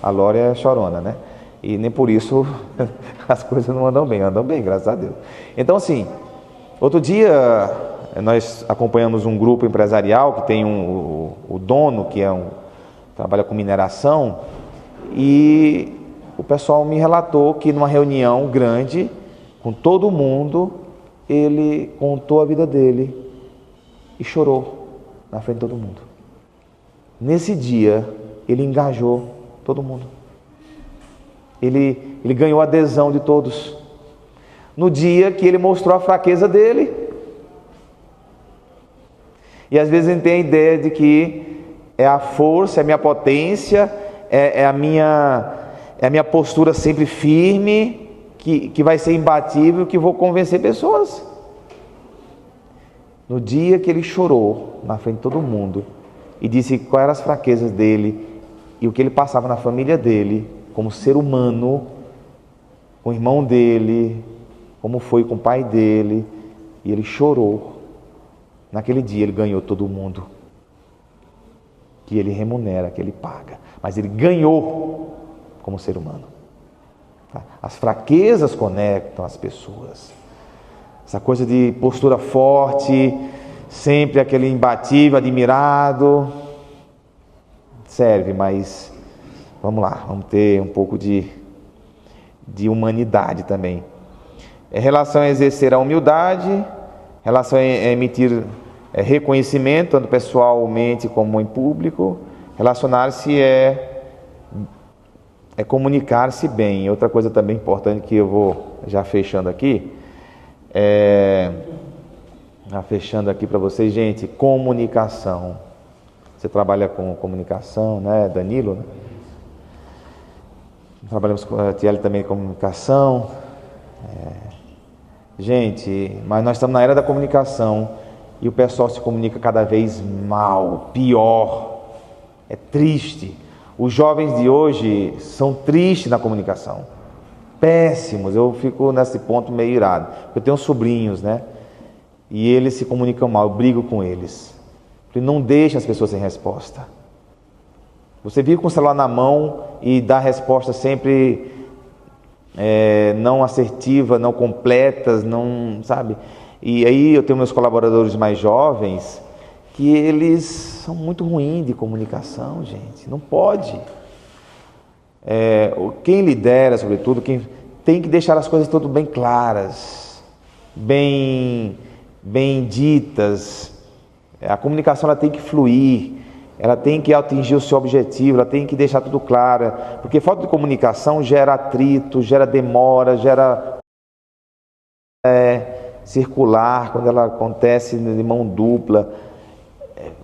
[SPEAKER 1] A Lória é chorona, né? E nem por isso as coisas não andam bem, graças a Deus. Então assim, outro dia nós acompanhamos um grupo empresarial que tem o dono, que trabalha com mineração, e o pessoal me relatou que numa reunião grande, com todo mundo, ele contou a vida dele e chorou na frente de todo mundo. Nesse dia, ele engajou todo mundo. Ele ganhou a adesão de todos. No dia que ele mostrou a fraqueza dele. E às vezes a gente tem a ideia de que é a força, é a minha potência, é a minha postura sempre firme, que vai ser imbatível, que vou convencer pessoas. No dia que ele chorou na frente de todo mundo e disse quais eram as fraquezas dele e o que ele passava na família dele, como ser humano, com o irmão dele, como foi com o pai dele, e ele chorou. Naquele dia ele ganhou todo mundo, que ele remunera, que ele paga, mas ele ganhou como ser humano. As fraquezas conectam as pessoas. Essa coisa de postura forte, sempre aquele imbatível, admirado, serve, mas vamos lá, vamos ter um pouco de humanidade também. Relação a exercer a humildade, relação a emitir reconhecimento, tanto pessoalmente como em público. Relacionar-se é comunicar-se bem. Outra coisa também importante que eu vou já fechando aqui, para vocês, gente, comunicação. Você trabalha com comunicação, né, Danilo? Né? Trabalhamos com a Tiele também em comunicação. Gente, mas nós estamos na era da comunicação e o pessoal se comunica cada vez mal, pior. É triste. Os jovens de hoje são tristes na comunicação. Péssimos. Eu fico nesse ponto meio irado. Eu tenho sobrinhos, né? E eles se comunicam mal, eu brigo com eles. Porque não deixa as pessoas sem resposta. Você vive com o celular na mão e dá resposta sempre não assertiva, não completas, não, sabe? E aí eu tenho meus colaboradores mais jovens que eles são muito ruins de comunicação, gente. Não pode. Quem lidera, sobretudo, quem tem que deixar as coisas tudo bem claras, bem ditas. A comunicação ela tem que fluir, ela tem que atingir o seu objetivo, ela tem que deixar tudo claro, porque falta de comunicação gera atrito, gera demora, gera circular, quando ela acontece de mão dupla.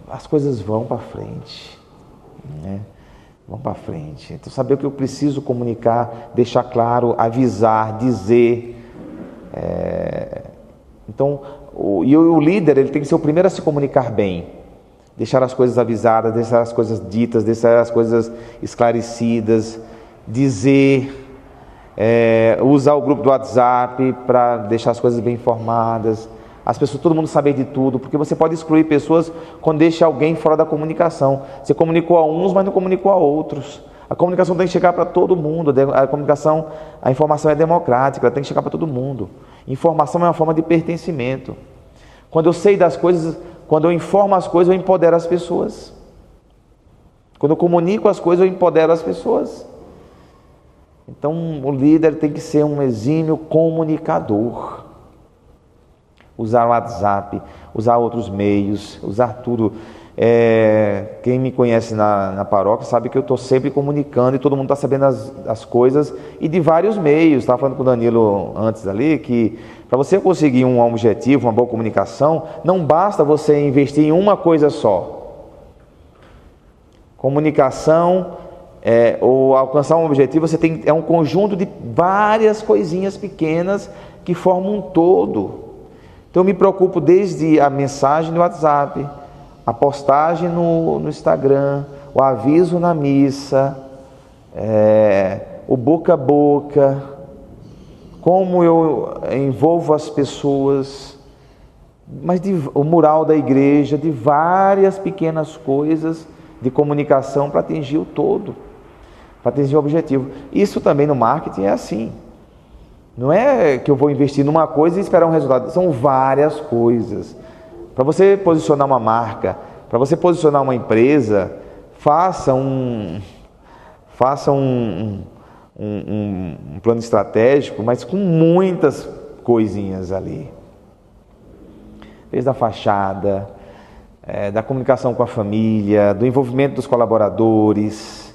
[SPEAKER 1] as coisas vão para frente, né? Vão para frente. Então, saber o que eu preciso comunicar, deixar claro, avisar, dizer. Então, o líder, ele tem que ser o primeiro a se comunicar bem. Deixar as coisas avisadas, deixar as coisas ditas, deixar as coisas esclarecidas, dizer, usar o grupo do WhatsApp para deixar as coisas bem informadas. As pessoas, todo mundo saber de tudo, porque você pode excluir pessoas quando deixa alguém fora da comunicação. Você comunicou a uns, mas não comunicou a outros. A comunicação tem que chegar para todo mundo. A informação é democrática, ela tem que chegar para todo mundo. Informação é uma forma de pertencimento. Quando eu sei das coisas, quando eu informo as coisas, eu empodero as pessoas. Quando eu comunico as coisas, eu empodero as pessoas. Então, o líder tem que ser um exímio comunicador. Usar o WhatsApp, usar outros meios, usar tudo. Quem me conhece na paróquia sabe que eu estou sempre comunicando e todo mundo está sabendo as coisas e de vários meios. Estava falando com o Danilo antes ali que para você conseguir um objetivo, uma boa comunicação, não basta você investir em uma coisa só. Comunicação, ou alcançar um objetivo, é um conjunto de várias coisinhas pequenas que formam um todo. Então eu me preocupo desde a mensagem no WhatsApp, a postagem no Instagram, o aviso na missa, o boca a boca, como eu envolvo as pessoas, mas o mural da igreja, de várias pequenas coisas de comunicação para atingir o todo, para atingir o objetivo. Isso também no marketing é assim. Não é que eu vou investir numa coisa e esperar um resultado. São várias coisas. Para você posicionar uma marca, para você posicionar uma empresa, faça um plano estratégico, mas com muitas coisinhas ali. Desde a fachada, da comunicação com a família, do envolvimento dos colaboradores,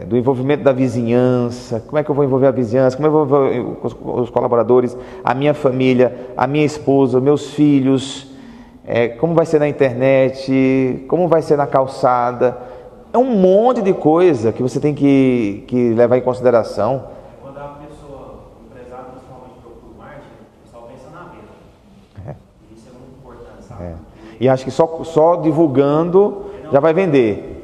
[SPEAKER 1] do envolvimento da vizinhança. Como é que eu vou envolver a vizinhança? Como é que eu vou envolver os colaboradores, a minha família, a minha esposa, meus filhos? Como vai ser na internet? Como vai ser na calçada? É um monte de coisa que você tem que levar em consideração.
[SPEAKER 3] Quando a pessoa, o empresário, principalmente procura o marketing, o pessoal pensa na venda. Isso é muito importante, sabe?
[SPEAKER 1] E acho que só divulgando já vai vender.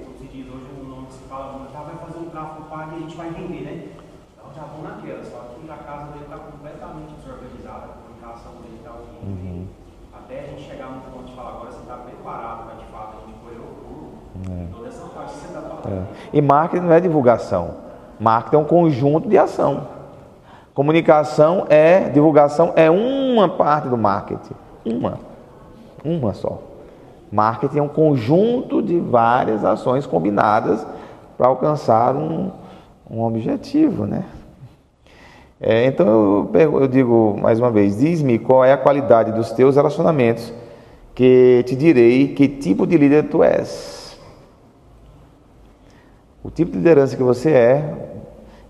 [SPEAKER 1] E marketing não é divulgação. Marketing é um conjunto de ação. Divulgação é uma parte do marketing. Uma só. Marketing é um conjunto de várias ações combinadas para alcançar um objetivo, né? Então eu digo mais uma vez, diz-me qual é a qualidade dos teus relacionamentos, que te direi que tipo de líder tu és. O tipo de liderança que você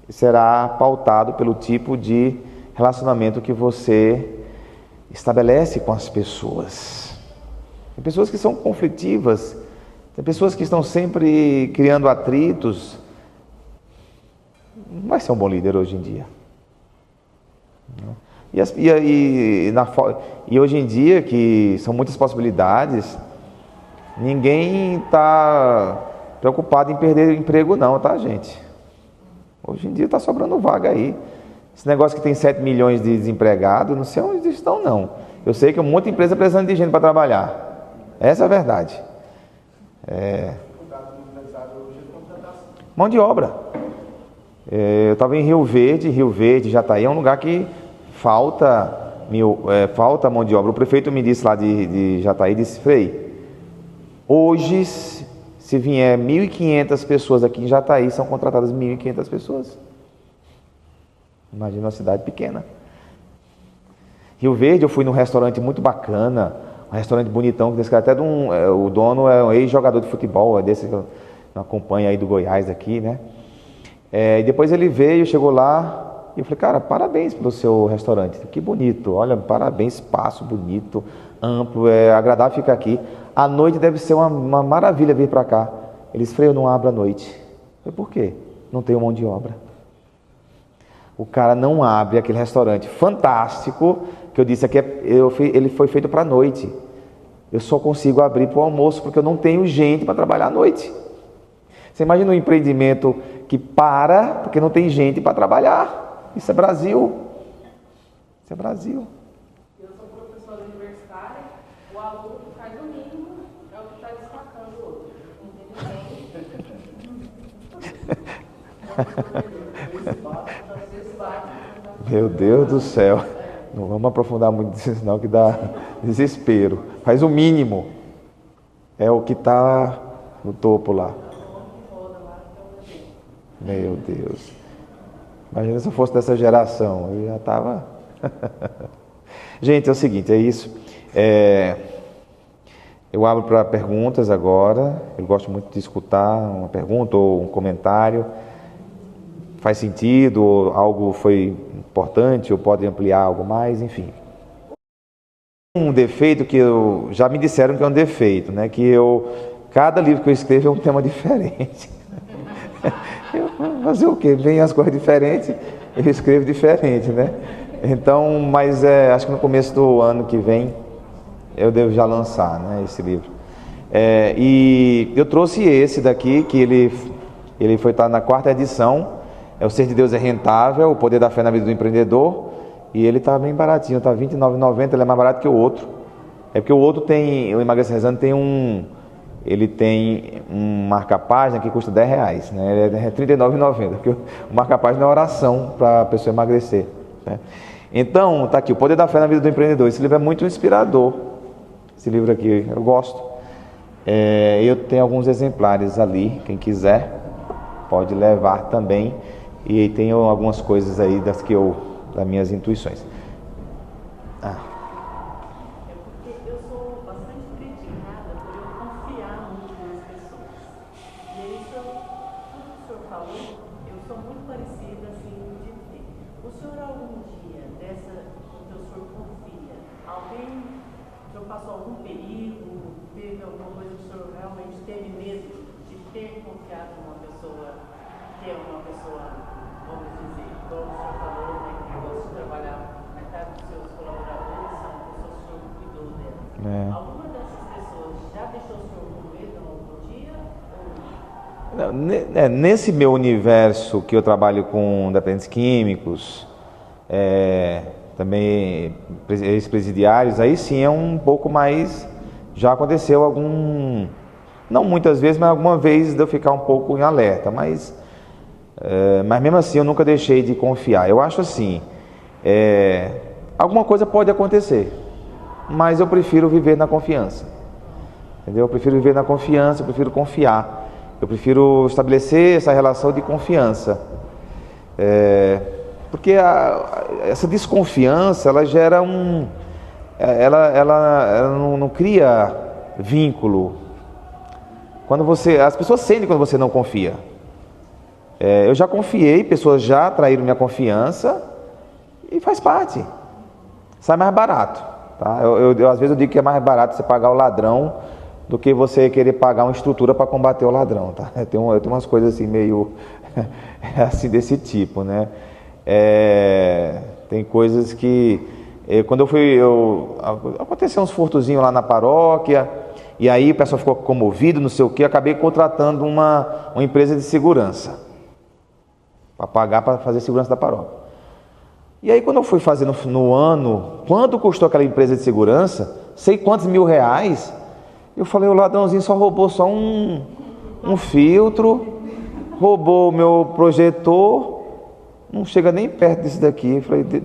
[SPEAKER 1] será pautado pelo tipo de relacionamento que você estabelece com as pessoas. Tem pessoas que são conflitivas, tem pessoas que estão sempre criando atritos. Não vai ser um bom líder hoje em dia. E hoje em dia, que são muitas possibilidades, ninguém está preocupado em perder o emprego não, tá, gente? Hoje em dia está sobrando vaga aí. Esse negócio que tem 7 milhões de desempregados, não sei onde estão não. Eu sei que um monte de empresa precisando de gente para trabalhar. Essa é a verdade. Mão de obra. Eu estava em Rio Verde, Jataí é um lugar que falta mão de obra. O prefeito me disse lá de Jataí, disse, Frei, hoje, se vier 1.500 pessoas aqui em Jataí, são contratadas 1.500 pessoas. Imagina uma cidade pequena. Rio Verde, eu fui num restaurante muito bacana, um restaurante bonitão, que desse até o dono é um ex-jogador de futebol, desse que eu acompanho aí do Goiás aqui, né? E depois ele veio, chegou lá, E eu falei, cara, parabéns pelo seu restaurante, que bonito, olha, parabéns, espaço bonito, amplo, é agradável ficar aqui. À noite deve ser uma maravilha vir para cá. Eles freiam, não abre à noite. Eu falei, por quê? Não tenho mão de obra. O cara não abre aquele restaurante fantástico, que eu disse aqui, ele foi feito para a noite. Eu só consigo abrir para o almoço, porque eu não tenho gente para trabalhar à noite. Você imagina um empreendimento que para, porque não tem gente para trabalhar. Isso é Brasil. Isso é Brasil.
[SPEAKER 2] Eu sou professora universitária, o aluno que faz o mínimo é o que está destacando o outro.
[SPEAKER 1] Meu Deus do céu. Não vamos aprofundar muito nisso, não, que dá desespero. Faz o mínimo. É o que está no topo lá. Meu Deus. Imagina se eu fosse dessa geração. Eu já estava... Gente, é o seguinte, é isso. Eu abro para perguntas agora. Eu gosto muito de escutar uma pergunta ou um comentário. Faz sentido, ou algo foi importante, ou pode ampliar algo mais, enfim. Um defeito que já me disseram que é um defeito, né? Que cada livro que eu escrevo é um tema diferente. Eu vou fazer o quê? Vem as coisas diferentes, eu escrevo diferente, né? Então, mas acho que no começo do ano que vem eu devo já lançar, né, esse livro. E eu trouxe esse daqui, que ele foi estar na 4ª edição. O Ser de Deus é Rentável, o Poder da Fé na Vida do Empreendedor. E ele está bem baratinho, está R$ 29,90, ele é mais barato que o outro. É porque o outro o Emagreça Rezando ele tem um marca-página que custa R$10, né? Ele é R$ 39,90, porque o marca-página é oração para a pessoa emagrecer, né? Então, está aqui, O Poder da Fé na Vida do Empreendedor. Esse livro é muito inspirador, esse livro aqui, eu gosto. Eu tenho alguns exemplares ali, quem quiser pode levar também. E tenho algumas coisas aí das minhas intuições.
[SPEAKER 2] É porque eu sou bastante criticada por eu confiar muito nas pessoas. E aí, tudo que o senhor falou, eu sou muito parecida assim de ter. O senhor algum dia, que o senhor confia, alguém que passou algum perigo, teve alguma coisa que o senhor realmente teve medo de ter confiado numa pessoa, que é uma pessoa, vamos dizer, como o senhor falou, né, que gosta de trabalhar na casa dos seus colaboradores, são pessoas que o senhor cuidou delas. Alguma dessas pessoas já deixou o senhor com medo algum dia? Ou...
[SPEAKER 1] Nesse meu universo que eu trabalho com dependentes químicos, também ex-presidiários, aí sim é um pouco mais... Já aconteceu não muitas vezes, mas alguma vez de eu ficar um pouco em alerta, mas mesmo assim eu nunca deixei de confiar. Eu acho assim, alguma coisa pode acontecer, mas eu prefiro viver na confiança, entendeu? Eu prefiro viver na confiança, eu prefiro confiar, eu prefiro estabelecer essa relação de confiança, porque essa desconfiança, ela gera ela não cria vínculo. As pessoas sentem quando você não confia. Eu já confiei, pessoas já traíram minha confiança e faz parte. Sai mais barato, tá? Às vezes eu digo que é mais barato você pagar o ladrão do que você querer pagar uma estrutura para combater o ladrão, tá? Eu tenho umas coisas assim meio assim desse tipo, né? Tem coisas que quando eu fui, aconteceu uns furtozinhos lá na paróquia, e aí o pessoal ficou comovido, não sei o que, acabei contratando uma empresa de segurança para pagar, para fazer segurança da paróquia. E aí quando eu fui fazer no ano, quanto custou aquela empresa de segurança, sei quantos mil reais, eu falei, o ladrãozinho só roubou só um filtro, roubou o meu projetor, não chega nem perto disso daqui. Eu falei,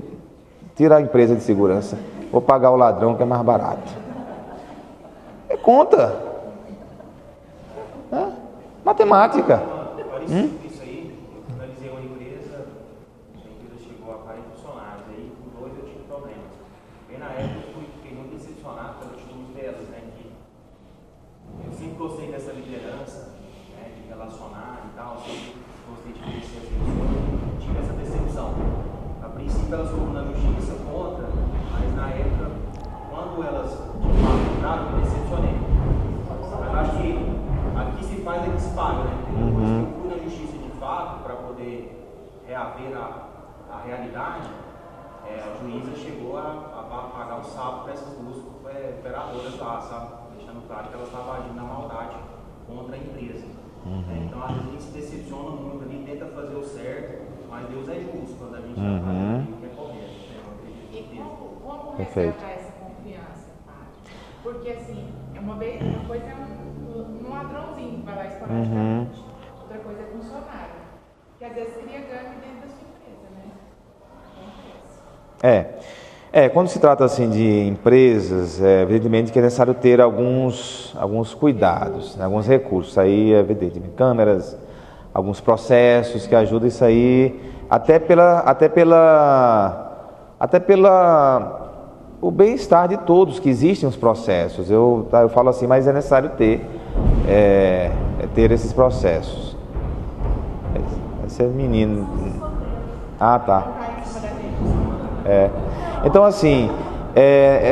[SPEAKER 1] tira a empresa de segurança, vou pagar o ladrão que é mais barato. É conta. Matemática.
[SPEAKER 3] Isso aí, eu finalizei uma empresa, a empresa chegou a 40 funcionários, aí com 2 eu tive problemas. Bem na época eu fiquei muito decepcionado pela atitude delas, né? Que eu sempre gostei dessa liderança, né, de relacionar e tal, sempre gostei de conhecer as pessoas, tive essa decepção. princípio elas foram na justiça contra, mas na época, quando elas de fato entraram, eu me decepcionei. Mas eu acho que aqui se faz é que se paga, né? Depois que eu fui na justiça de fato, para poder reaver a realidade, a juíza chegou a pagar o saldo para essas duas operadoras lá, sabe? Deixando claro que elas estavam agindo na maldade contra a empresa. Então, às vezes a gente se decepciona muito ali, tenta fazer o certo, mas Deus é justo quando a gente está fazendo aquilo que é correto.
[SPEAKER 2] E como resgatar essa confiança, Padre? Porque, assim, uma coisa é um ladrãozinho que vai lá esporadicamente, outra coisa é funcionário, que às vezes cria ganho dentro da sua empresa, né?
[SPEAKER 1] Quando se trata assim de empresas, evidentemente que é necessário ter alguns cuidados, né, alguns recursos. Aí é evidente, câmeras, alguns processos que ajudam isso aí, até pela o bem-estar de todos, que existem os processos. Eu falo assim, mas é necessário ter esses processos. Esse é menino. Ah, tá. Então, assim,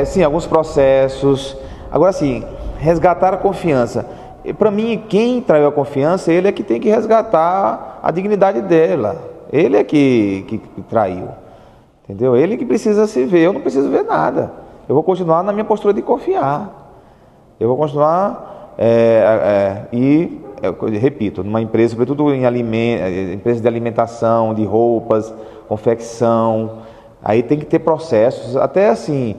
[SPEAKER 1] sim, alguns processos. Agora, assim, resgatar a confiança. Para mim, quem traiu a confiança, ele é que tem que resgatar a dignidade dela. Ele é que traiu. Entendeu? Ele que precisa se ver. Eu não preciso ver nada. Eu vou continuar na minha postura de confiar. Eu vou continuar repito, numa empresa, sobretudo em empresa de alimentação, de roupas, confecção. Aí tem que ter processos, até assim,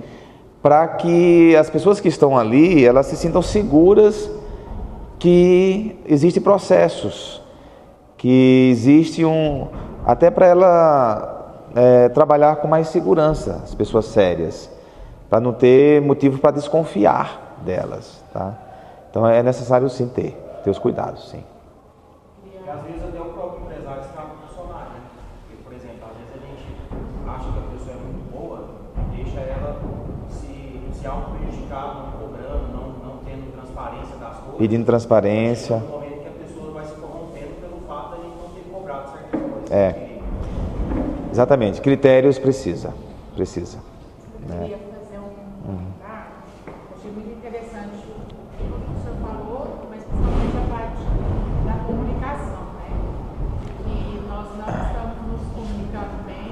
[SPEAKER 1] para que as pessoas que estão ali, elas se sintam seguras que existem processos, que existe até para ela trabalhar com mais segurança, as pessoas sérias, para não ter motivo para desconfiar delas, tá? Então é necessário sim ter os cuidados, sim.
[SPEAKER 3] E às vezes até o próprio empresário está funcionário, né? Porque, por exemplo, às vezes a gente acha que a pessoa é muito boa, deixa ela se auto-prejudicar, não cobrando, não tendo transparência das coisas.
[SPEAKER 1] Pedindo transparência.
[SPEAKER 3] No momento que a pessoa vai se corrompendo pelo fato de a gente não ter cobrado certas coisas.
[SPEAKER 1] Exatamente. Critérios precisa.
[SPEAKER 2] Eu queria fazer achei muito interessante o que o senhor falou, mas principalmente a parte da comunicação, né? Que nós não estamos nos comunicando bem.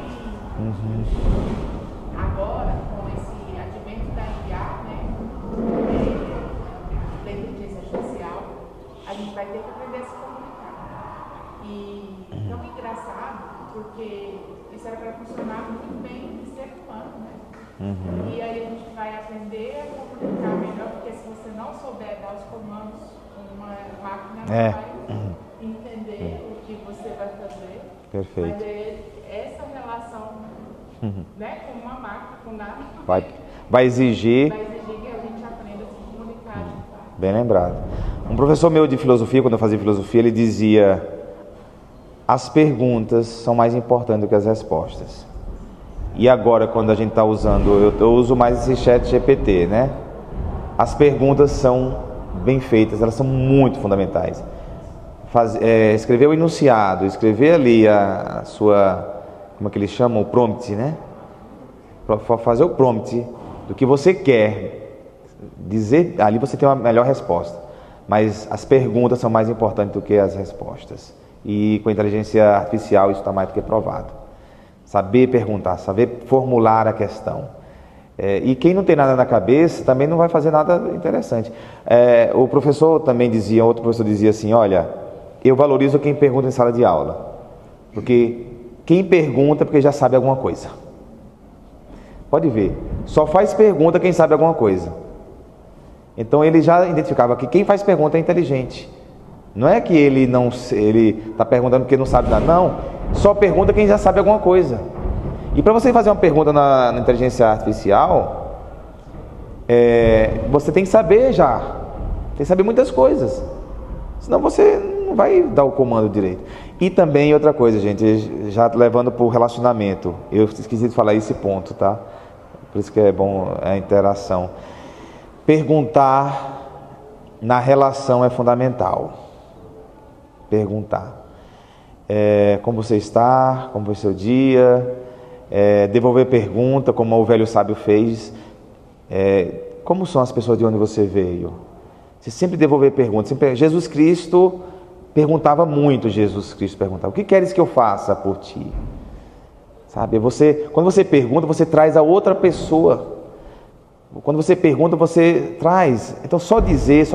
[SPEAKER 2] Agora, com esse advento da IA, né? Da inteligência artificial, a gente vai ter que aprender a se comunicar. E tão engraçado, porque isso era para funcionar muito bem no ser humano, né? E aí a gente vai aprender a comunicar melhor, porque se você não souber dar os comandos, uma máquina não vai entender o que você vai fazer.
[SPEAKER 1] Perfeito.
[SPEAKER 2] Mas essa relação, né, com uma máquina, com nada,
[SPEAKER 1] vai exigir
[SPEAKER 2] que a gente aprenda a se comunicar.
[SPEAKER 1] Bem lembrado. Um professor meu de filosofia, quando eu fazia filosofia, ele dizia: as perguntas são mais importantes do que as respostas. E agora, quando a gente está usando, eu uso mais esse chat GPT, né? As perguntas são bem feitas, elas são muito fundamentais. Escrever o enunciado, escrever ali a sua, como é que eles chamam? O prompt, né? Fazer o prompt do que você quer dizer, ali você tem uma melhor resposta. Mas as perguntas são mais importantes do que as respostas. E com a inteligência artificial isso está mais do que provado. Saber perguntar, saber formular a questão. E quem não tem nada na cabeça também não vai fazer nada interessante. O professor também dizia, outro professor dizia assim: olha, eu valorizo quem pergunta em sala de aula, porque quem pergunta é porque já sabe alguma coisa. Pode ver, só faz pergunta quem sabe alguma coisa. Então ele já identificava que quem faz pergunta é inteligente. Não é que ele está perguntando porque não sabe nada, não. Só pergunta quem já sabe alguma coisa. E para você fazer uma pergunta na inteligência artificial, você tem que saber já. Tem que saber muitas coisas. Senão você não vai dar o comando direito. E também outra coisa, gente, já levando para o relacionamento. Eu esqueci de falar esse ponto, tá? Por isso que é bom a interação. Perguntar na relação é fundamental. Perguntar. Como você está? Como foi seu dia? devolver pergunta, como o velho sábio fez. Como são as pessoas de onde você veio? Você sempre devolver perguntas. Jesus Cristo perguntava muito. Jesus Cristo perguntava: o que queres que eu faça por ti? Sabe? Quando você pergunta, você traz a outra pessoa. Quando você pergunta, você traz. Então, só dizer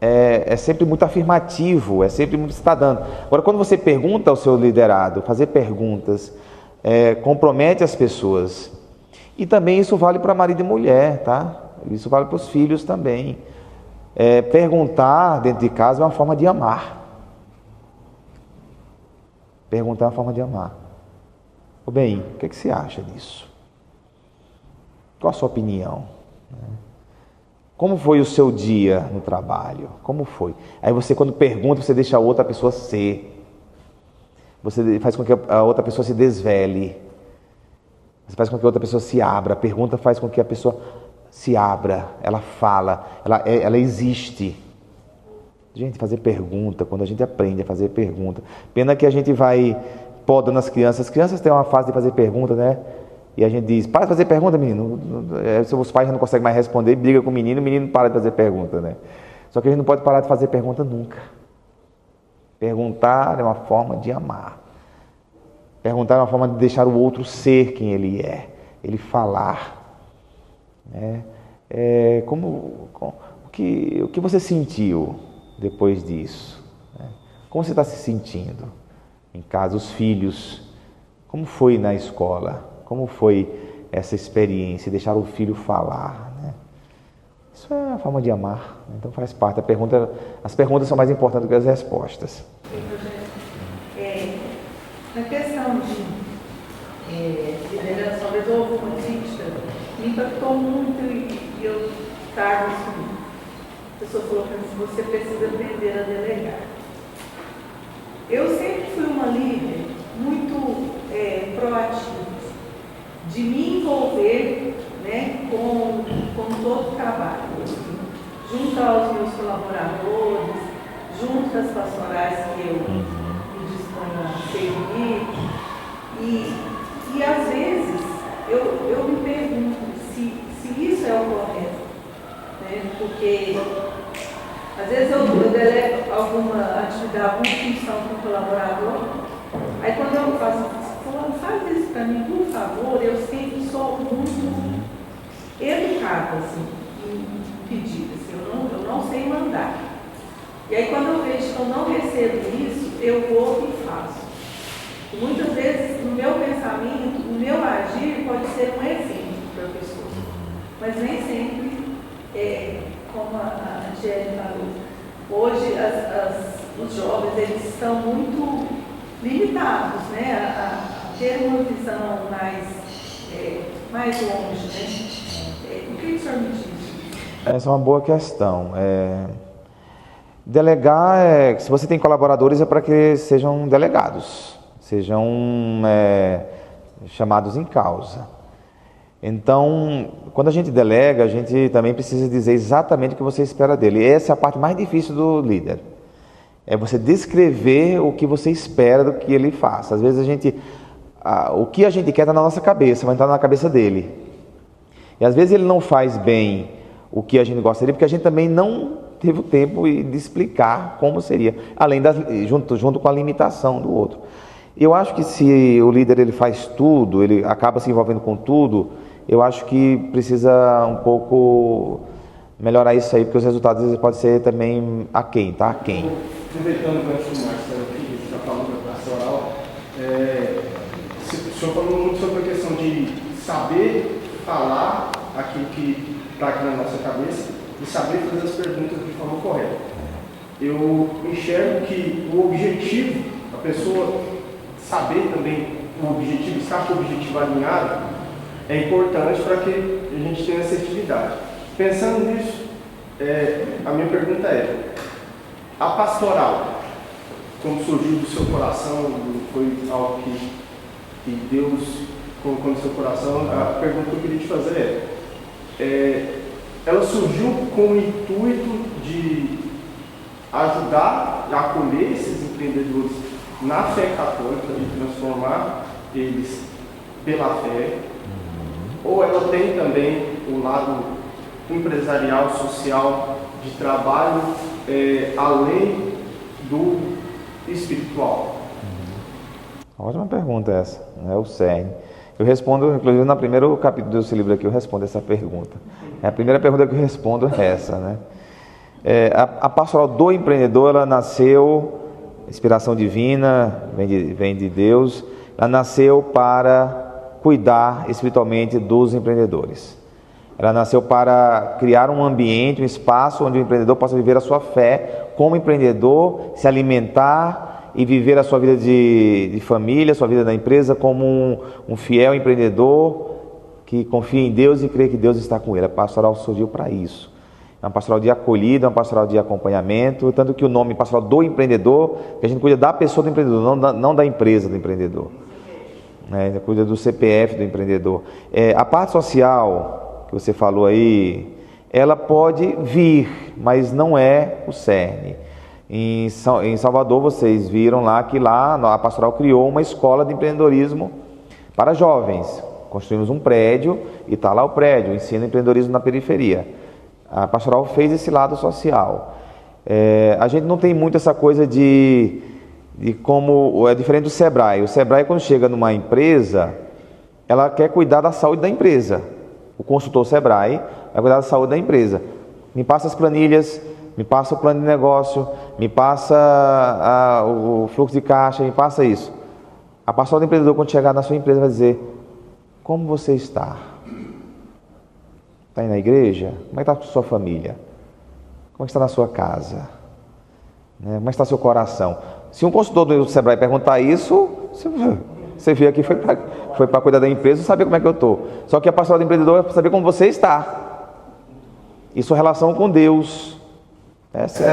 [SPEAKER 1] é sempre muito afirmativo, é sempre muito que você está dando. Agora, quando você pergunta ao seu liderado, fazer perguntas, compromete as pessoas. E também isso vale para marido e mulher, tá? Isso vale para os filhos também. Perguntar dentro de casa é uma forma de amar. Perguntar é uma forma de amar. Ô bem, o que é que você acha disso? Qual a sua opinião? Como foi o seu dia no trabalho? Como foi? Aí você, quando pergunta, você deixa a outra pessoa ser. Você faz com que a outra pessoa se desvele. Você faz com que a outra pessoa se abra. A pergunta faz com que a pessoa se abra. Ela fala. Ela existe. Gente, fazer pergunta, quando a gente aprende a fazer pergunta. Pena que a gente vai podando as crianças. As crianças têm uma fase de fazer pergunta, né? E a gente diz: para de fazer pergunta, menino. Se os pais já não conseguem mais responder, briga com o menino para de fazer pergunta, né? Só que a gente não pode parar de fazer pergunta nunca. Perguntar é uma forma de amar. Perguntar é uma forma de deixar o outro ser quem ele é. Ele falar. O que você sentiu depois disso? Como você está se sentindo? Em casa, os filhos. Como foi na escola? Como foi essa experiência? Deixar o filho falar, né? Isso é a forma de amar. Então faz parte. As perguntas são mais importantes do que as respostas.
[SPEAKER 2] Na questão de liderança, talvez houve uma crítica, me impactou muito e eu trago isso comigo. A pessoa falou para mim: você precisa aprender a delegar. Eu sempre fui uma líder muito proativa, de me envolver, né, com todo o trabalho, junto aos meus colaboradores, junto às pastorais que eu me disponho a servir. E às vezes eu me pergunto se isso é o correto, né? Porque às vezes eu delego alguma atividade, alguma função para um colaborador, aí quando eu faço: fulano, faz isso para mim, por favor, eu sempre sou muito educada, assim, em pedir, assim, eu não sei mandar. E aí quando eu vejo que eu não recebo isso, eu vou e faço. E muitas vezes, no meu pensamento, o meu agir pode ser um exemplo para a pessoa, mas nem sempre como a Angélica falou. Hoje, os jovens, eles estão muito limitados, né, a ter uma visão mais longe, né? O que o senhor me diz?
[SPEAKER 1] Essa é uma boa questão. Delegar, se você tem colaboradores, é para que sejam delegados, sejam chamados em causa. Então, quando a gente delega, a gente também precisa dizer exatamente o que você espera dele. Essa é a parte mais difícil do líder. É você descrever o que você espera do que ele faça. Às vezes o que a gente quer está na nossa cabeça, vai entrar na cabeça dele. E às vezes ele não faz bem o que a gente gostaria, porque a gente também não teve o tempo de explicar como seria, além junto com a limitação do outro. Eu acho que se o líder ele faz tudo, ele acaba se envolvendo com tudo, eu acho que precisa um pouco melhorar isso aí, porque os resultados às vezes podem ser também aquém, tá? Aquém.
[SPEAKER 4] Aproveitando o gancho, Marcelo, que você está falando da pastoral, o senhor falou muito sobre a questão de saber falar aquilo que está aqui na nossa cabeça e saber fazer as perguntas de forma correta. Eu enxergo que o objetivo, a pessoa saber também o objetivo, estar com o objetivo alinhado, é importante para que a gente tenha assertividade. Pensando nisso, a minha pergunta a pastoral, como surgiu do seu coração, foi algo que Deus colocou no seu coração, a pergunta que eu queria te fazer ela surgiu com o intuito de ajudar a acolher esses empreendedores na fé católica e transformar eles pela fé, ou ela tem também o lado empresarial, social, de trabalho, além do espiritual?
[SPEAKER 1] Ótima pergunta essa, é o cerne. Eu respondo, inclusive, no primeiro capítulo desse livro aqui, eu respondo essa pergunta. A primeira pergunta que eu respondo é essa, né? A pastoral do empreendedor, ela nasceu, inspiração divina, vem de Deus, ela nasceu para cuidar espiritualmente dos empreendedores. Ela nasceu para criar um ambiente, um espaço onde o empreendedor possa viver a sua fé como empreendedor, se alimentar e viver a sua vida de família, a sua vida da empresa como um fiel empreendedor que confia em Deus e crê que Deus está com ele. A pastoral surgiu para isso. É uma pastoral de acolhida, é uma pastoral de acompanhamento, tanto que o nome pastoral do empreendedor, que a gente cuida da pessoa do empreendedor, não da empresa do empreendedor. A gente cuida do CPF do empreendedor. A parte social que você falou aí, ela pode vir, mas não é o cerne. Em Salvador, vocês viram lá que lá a pastoral criou uma escola de empreendedorismo para jovens. Construímos um prédio e está lá o prédio, ensina empreendedorismo na periferia. A pastoral fez esse lado social. A gente não tem muito essa coisa de como é diferente do Sebrae. O Sebrae, quando chega numa empresa, ela quer cuidar da saúde da empresa. O consultor Sebrae vai cuidar da saúde da empresa. Me passa as planilhas, me passa o plano de negócio, me passa o fluxo de caixa, me passa isso. A pastoral do empreendedor, quando chegar na sua empresa, vai dizer: como você está? Está aí na igreja? Como é que está a sua família? Como é que está na sua casa? Como é que está seu coração? Se um consultor do Sebrae perguntar isso, você veio aqui, foi para cuidar da empresa e saber como é que eu estou. Só que a pastoral do empreendedor é para saber como você está. E sua relação com Deus. Essa.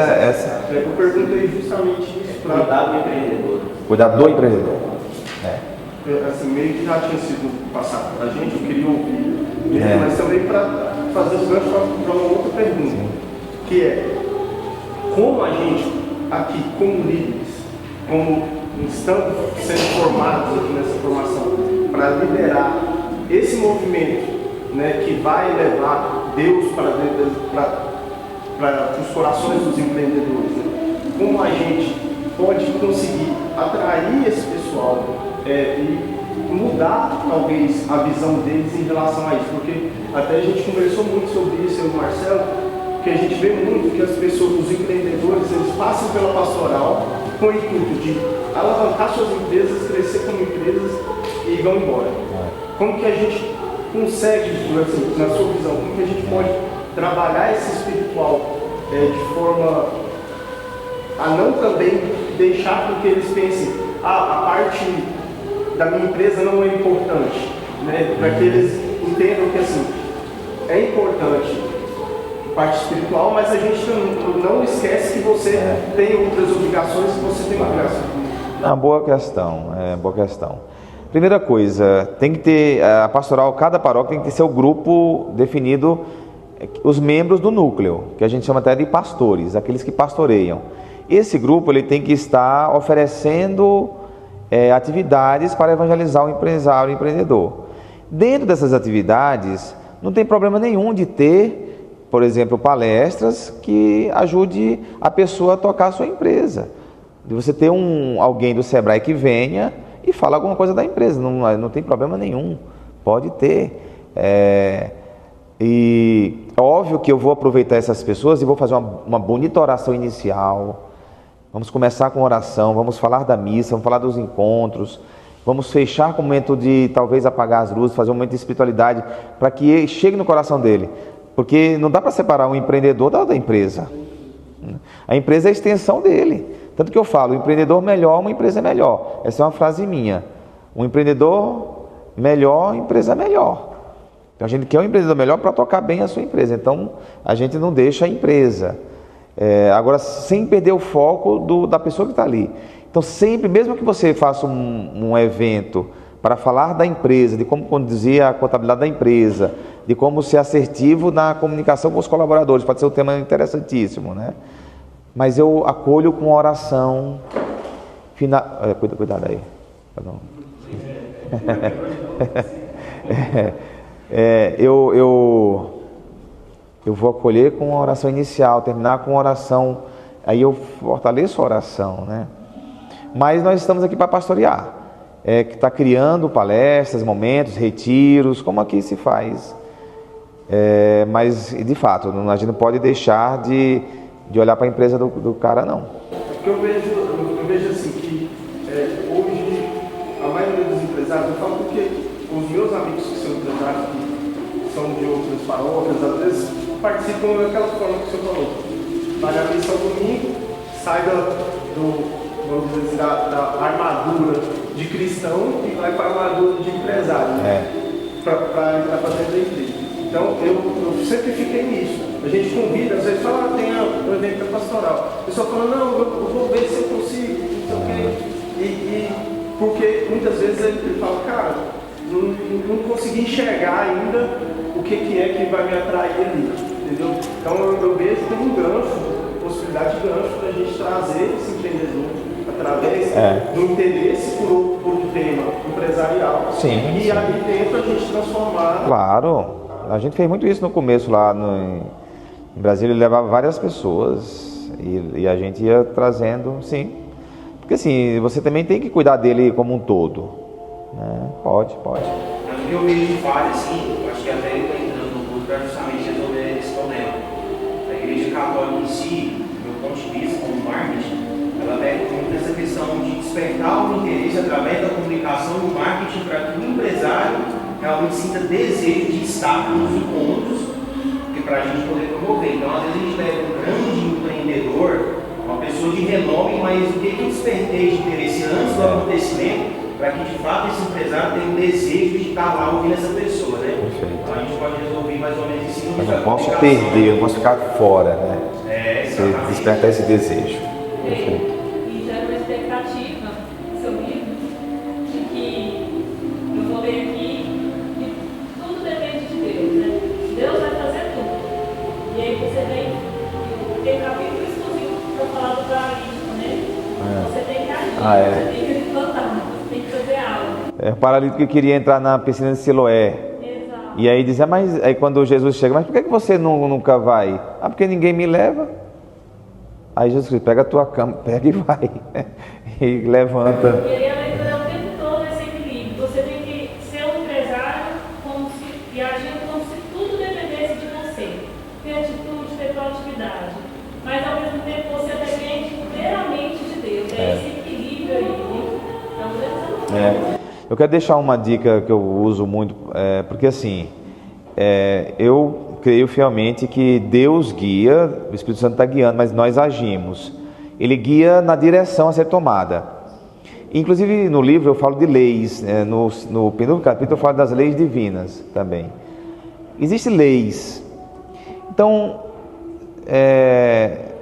[SPEAKER 4] Eu perguntei justamente isso para
[SPEAKER 3] Cuidar do empreendedor.
[SPEAKER 1] Cuidar do empreendedor.
[SPEAKER 4] Assim, meio que já tinha sido passado para a gente, eu queria ouvir, mas também para fazer o gancho para uma outra pergunta, que é: como a gente, aqui, como líderes, como estamos sendo formados aqui nessa formação, para liderar esse movimento, né, que vai levar Deus para os corações dos empreendedores, né? Como a gente pode conseguir atrair esse pessoal e mudar talvez a visão deles em relação a isso, porque até a gente conversou muito sobre isso, eu e o Marcelo, que a gente vê muito que as pessoas, os empreendedores, eles passam pela pastoral com o intuito de alavancar suas empresas, crescer como empresas e vão embora. Como que a gente consegue, assim, na sua visão, como que a gente pode trabalhar esse espiritual de forma a não também deixar com que eles pensem: a parte da minha empresa não é importante, né? Para que eles entendam que assim, é importante a parte espiritual, mas a gente não esquece que você tem outras obrigações, que você tem obrigações.
[SPEAKER 1] Boa questão. Primeira coisa, tem que ter a pastoral, cada paróquia tem que ter seu grupo definido, os membros do núcleo, que a gente chama até de pastores, aqueles que pastoreiam. Esse grupo ele tem que estar oferecendo atividades para evangelizar o empresário, o empreendedor. Dentro dessas atividades, não tem problema nenhum de ter, por exemplo, palestras que ajude a pessoa a tocar a sua empresa. De você ter alguém do Sebrae que venha e fala alguma coisa da empresa, não tem problema nenhum, pode ter. E é óbvio que eu vou aproveitar essas pessoas e vou fazer uma bonita oração inicial. Vamos começar com oração, vamos falar da missa, vamos falar dos encontros, vamos fechar com o momento de talvez apagar as luzes, fazer um momento de espiritualidade para que chegue no coração dele. Porque não dá para separar um empreendedor da empresa. A empresa é a extensão dele. Tanto que eu falo: o empreendedor melhor, uma empresa melhor. Essa é uma frase minha. Um empreendedor melhor, a empresa melhor. Então a gente quer um empreendedor melhor para tocar bem a sua empresa. Então a gente não deixa a empresa. Agora, sem perder o foco da pessoa que está ali. Então sempre, mesmo que você faça um evento para falar da empresa, de como conduzir a contabilidade da empresa, de como ser assertivo na comunicação com os colaboradores, pode ser um tema interessantíssimo, né? Mas eu acolho com oração final. Cuidado aí. Perdão. Eu vou acolher com uma oração inicial, terminar com uma oração, aí eu fortaleço a oração, né? Mas nós estamos aqui para pastorear, que está criando palestras, momentos, retiros, como aqui se faz. Mas, de fato, a gente não pode deixar de olhar para a empresa do cara, não.
[SPEAKER 4] Porque eu vejo assim que hoje a maioria dos empresários, eu falo porque os meus amigos que são empresários, que são de outras paróquias, às vezes participam daquela forma que o senhor falou. Vai na missa ao domingo, sai vamos dizer assim, da armadura de cristão e vai para a armadura de empresário, né? Para entrar para dentro da igreja. Então, eu sempre fiquei nisso. A gente convida, às vezes fala, tem um evento pastoral. O pessoal fala, não, eu vou ver se eu consigo, não sei o quê. Porque muitas vezes ele fala, cara, não consegui enxergar ainda o que é que vai me atrair ali, entendeu? Então, eu vejo como um gancho, possibilidade de gancho para a gente trazer esse empreendedor através do interesse por um tema empresarial.
[SPEAKER 1] Sim,
[SPEAKER 4] e ali dentro a gente transformar.
[SPEAKER 1] Claro. A gente fez muito isso no começo lá em Brasília, ele levava várias pessoas e a gente ia trazendo, sim. Porque assim, você também tem que cuidar dele como um todo, né? Pode.
[SPEAKER 3] Mas o que eu vejo de falha, assim, eu acho que até ele está entrando no culto para justamente resolver esse problema. A Igreja Católica em si, do meu ponto de vista, como marketing, ela pega muito essa questão de despertar o interesse através da comunicação e do marketing para que o empresário realmente sinta desejo de estar nos encontros para a gente poder promover. Então, às vezes a gente pega um grande empreendedor, uma pessoa de renome, mas o que despertei de interesse antes do acontecimento, para que de fato esse empresário tenha um desejo de estar lá ouvindo essa pessoa, né?
[SPEAKER 1] Perfeito.
[SPEAKER 3] Então a gente pode resolver mais ou menos em cima
[SPEAKER 1] Mas não posso perder, não posso ficar fora, né? Você despertar esse desejo. Perfeito.
[SPEAKER 2] E gera uma expectativa no seu livro de que eu vou ler aqui que tudo depende de Deus, né? Deus vai fazer tudo. E aí você tem capítulo exclusivo para falar do paralítico, né? Você tem que agir, você tem que levantar, você tem que fazer algo.
[SPEAKER 1] O paralítico que queria entrar na piscina de Siloé.
[SPEAKER 2] Exato.
[SPEAKER 1] E aí dizia, mas aí quando Jesus chega, mas por que você nunca vai? Ah, porque ninguém me leva. Aí Jesus diz, pega a tua cama, pega e vai. E levanta.
[SPEAKER 2] E aí a leitura o tempo todo esse equilíbrio. Você tem que ser um empresário e agir como se tudo dependesse de você. Ter atitude, ter proatividade. Mas ao mesmo tempo você depende inteiramente de Deus. É esse equilíbrio aí. É um grande.
[SPEAKER 1] Eu quero deixar uma dica que eu uso muito, porque assim, eu creio fielmente que Deus guia, o Espírito Santo está guiando, mas nós agimos. Ele guia na direção a ser tomada. Inclusive no livro eu falo de leis, no penúltimo capítulo eu falo das leis divinas também. Existem leis. Então,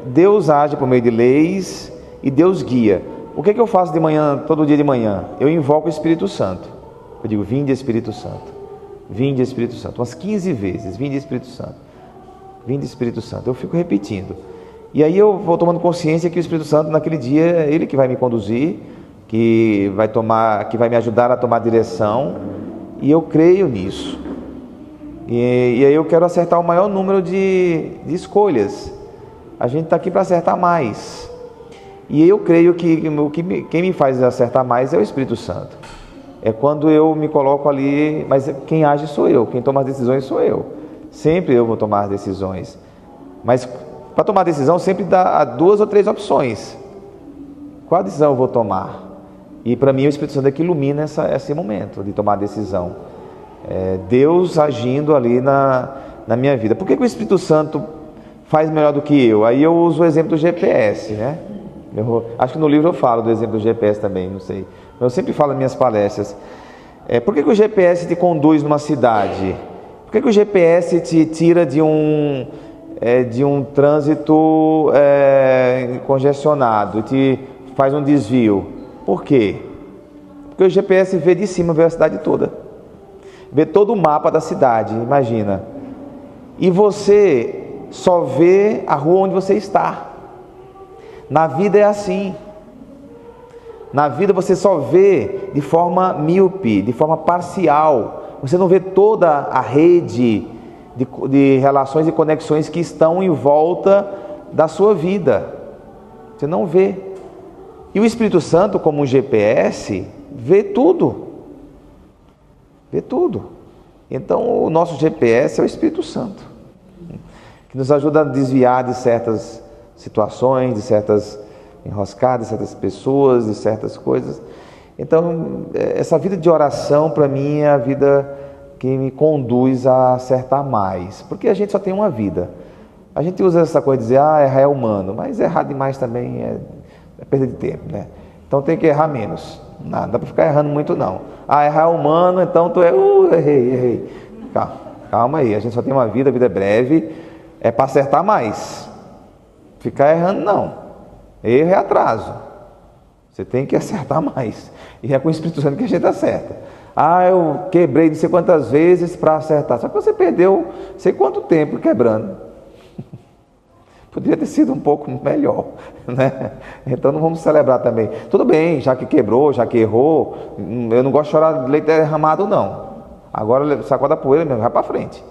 [SPEAKER 1] Deus age por meio de leis e Deus guia. O que eu faço de manhã, todo dia de manhã? Eu invoco o Espírito Santo. Eu digo, vinde Espírito Santo. Vinde Espírito Santo, umas 15 vezes, vinde Espírito Santo, vinde Espírito Santo, eu fico repetindo, e aí eu vou tomando consciência que o Espírito Santo naquele dia, é Ele que vai me conduzir, que vai me ajudar a tomar direção, e eu creio nisso, e aí eu quero acertar o maior número de escolhas, a gente está aqui para acertar mais, e eu creio que quem me faz acertar mais é o Espírito Santo. É quando eu me coloco ali, mas quem age sou eu, quem toma as decisões sou eu. Sempre eu vou tomar as decisões. Mas para tomar decisão sempre dá 2 ou 3 opções. Qual decisão eu vou tomar? E para mim o Espírito Santo é que ilumina esse momento de tomar a decisão. Deus agindo ali na minha vida. Por que o Espírito Santo faz melhor do que eu? Aí eu uso o exemplo do GPS, né? Acho que no livro eu falo do exemplo do GPS também, não sei. Eu sempre falo nas minhas palestras. Por que o GPS te conduz numa cidade? Por que o GPS te tira de um trânsito congestionado, te faz um desvio? Por quê? Porque o GPS vê de cima, vê a cidade toda. Vê todo o mapa da cidade, imagina. E você só vê a rua onde você está. Na vida é assim. Na vida você só vê de forma míope, de forma parcial. Você não vê toda a rede de relações e conexões que estão em volta da sua vida. Você não vê. E o Espírito Santo, como um GPS, vê tudo. Vê tudo. Então, o nosso GPS é o Espírito Santo, que nos ajuda a desviar de certas situações, de certas enroscadas, de certas pessoas, de certas coisas. Então, essa vida de oração, para mim, é a vida que me conduz a acertar mais, porque a gente só tem uma vida. A gente usa essa coisa de dizer, errar é humano, mas errar demais também é perda de tempo, né? Então tem que errar menos. Não dá para ficar errando muito, não. Errar é humano, então tu errei. Calma aí, a gente só tem uma vida, a vida é breve, é para acertar mais. Ficar errando, não. Erro é atraso. Você tem que acertar mais. E é com o Espírito Santo que a gente acerta. Eu quebrei não sei quantas vezes para acertar. Só que você perdeu não sei quanto tempo quebrando. Poderia ter sido um pouco melhor, né? Então não vamos celebrar também. Tudo bem, já que quebrou, já que errou, eu não gosto de chorar de leite derramado, não. Agora sacode a poeira mesmo, vai para frente.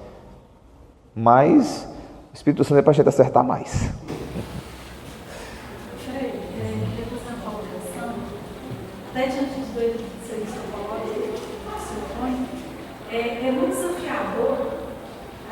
[SPEAKER 1] Mas o Espírito Santo é para a gente acertar mais.
[SPEAKER 2] Depois da colocação, até diante de dois que você falou, é muito desafiador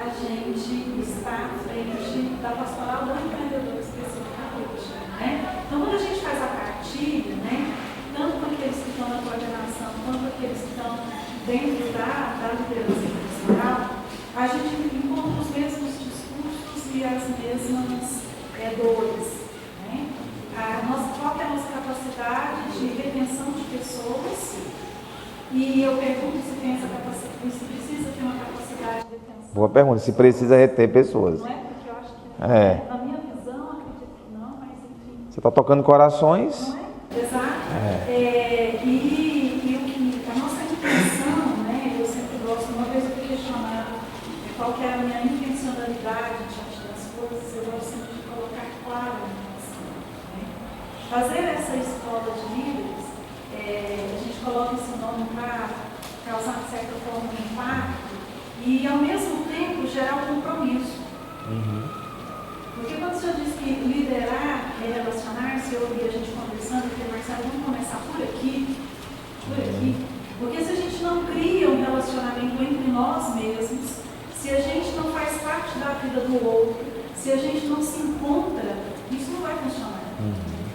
[SPEAKER 2] a gente estar à frente da pastoral do empreendedor especificamente, né? Então, quando a gente faz a partilha, né, tanto com aqueles que estão na coordenação, quanto aqueles que estão dentro da liderança pastoral, a gente encontra os mesmos discursos e as mesmas dores, né? Qual que é a nossa capacidade de retenção de pessoas? E eu pergunto se tem essa capacidade, se precisa ter uma capacidade de retenção.
[SPEAKER 1] Boa pergunta, se precisa reter pessoas.
[SPEAKER 2] Não é? Porque eu acho que, na minha visão, acredito que não, mas enfim.
[SPEAKER 1] Você está tocando corações.
[SPEAKER 2] Não é? Exato. E o que a nossa intenção, né? Eu sempre gosto, uma vez eu fui questionada qual que é a minha intencionalidade diante das coisas, eu gosto sempre de colocar claro a intenção, né? Fazer essa escola de líderes, a gente coloca esse nome para causar, de certa forma, um impacto e, ao mesmo tempo, gerar um compromisso. Porque quando o senhor diz que liderar é relacionar-se, eu ouvi a gente conversando, porque, Marcelo, vamos começar por aqui, porque se a gente não cria um relacionamento entre nós mesmos, se a gente não faz parte da vida do outro, se a gente não se encontra, isso não vai funcionar.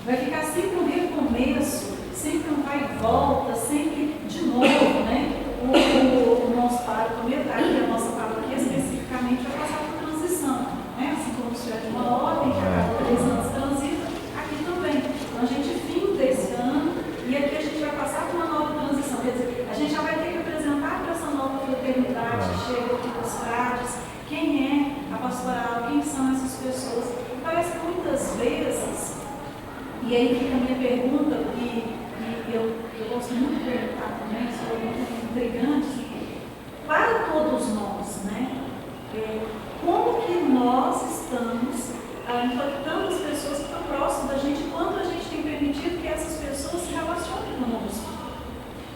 [SPEAKER 2] Vai ficar sempre um recomeço, sempre um vai e volta, sempre de novo, né? O nosso pároco, aqui a nossa paróquia especificamente vai passar por transição, né? Assim como se tiver de uma ordem, que a cada 3 anos transita, aqui também. Então a gente finda esse ano e aqui a gente vai passar por uma nova transição. Quer dizer, a gente já vai ter que apresentar para essa nova fraternidade que chega aqui dos frades, quem é a pastoral, quem são essas pessoas. Parece que muitas vezes, e aí fica a minha pergunta, e eu gosto muito de perguntar também, sou muito intrigante, para todos nós, né? Como que nós estamos impactando as pessoas que estão próximas da gente, quando a gente tem permitido que essas pessoas se relacionem conosco?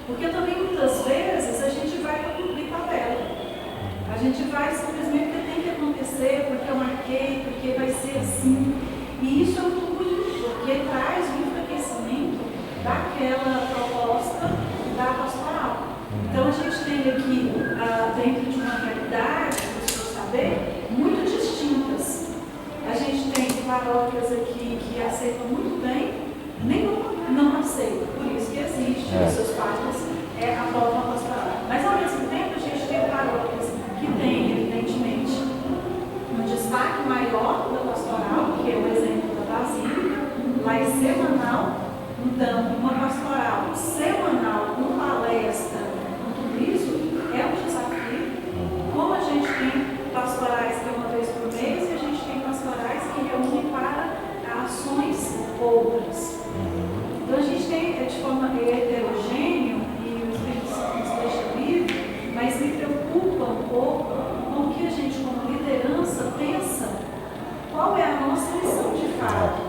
[SPEAKER 2] Porque também muitas vezes a gente vai para cumprir tabela. A gente vai simplesmente porque tem que acontecer, porque eu marquei, porque vai ser assim. E isso é muito bonito, porque traz um enfraquecimento daquela proposta da pastoral. Então a gente tem aqui, dentro de uma realidade, para o senhor saber, muito distintas. A gente tem paróquias aqui que aceitam muito bem, nenhuma não aceita, por isso que existe os seus pais, aprova a pastoral. Mas ao mesmo tempo a gente tem paróquias que têm, evidentemente, um destaque maior da pastoral, que é o exemplo da Basílica, mas semanal. Então, uma pastoral semanal com palestra, com tudo isso, é um desafio. Como a gente tem pastorais que é uma vez por mês e a gente tem pastorais que reúnem para ações outras. Então, a gente tem de forma heterogênea e o Espírito Santo nos deixa livre, mas me preocupa um pouco com o que a gente, como liderança, pensa. Qual é a nossa missão de fato?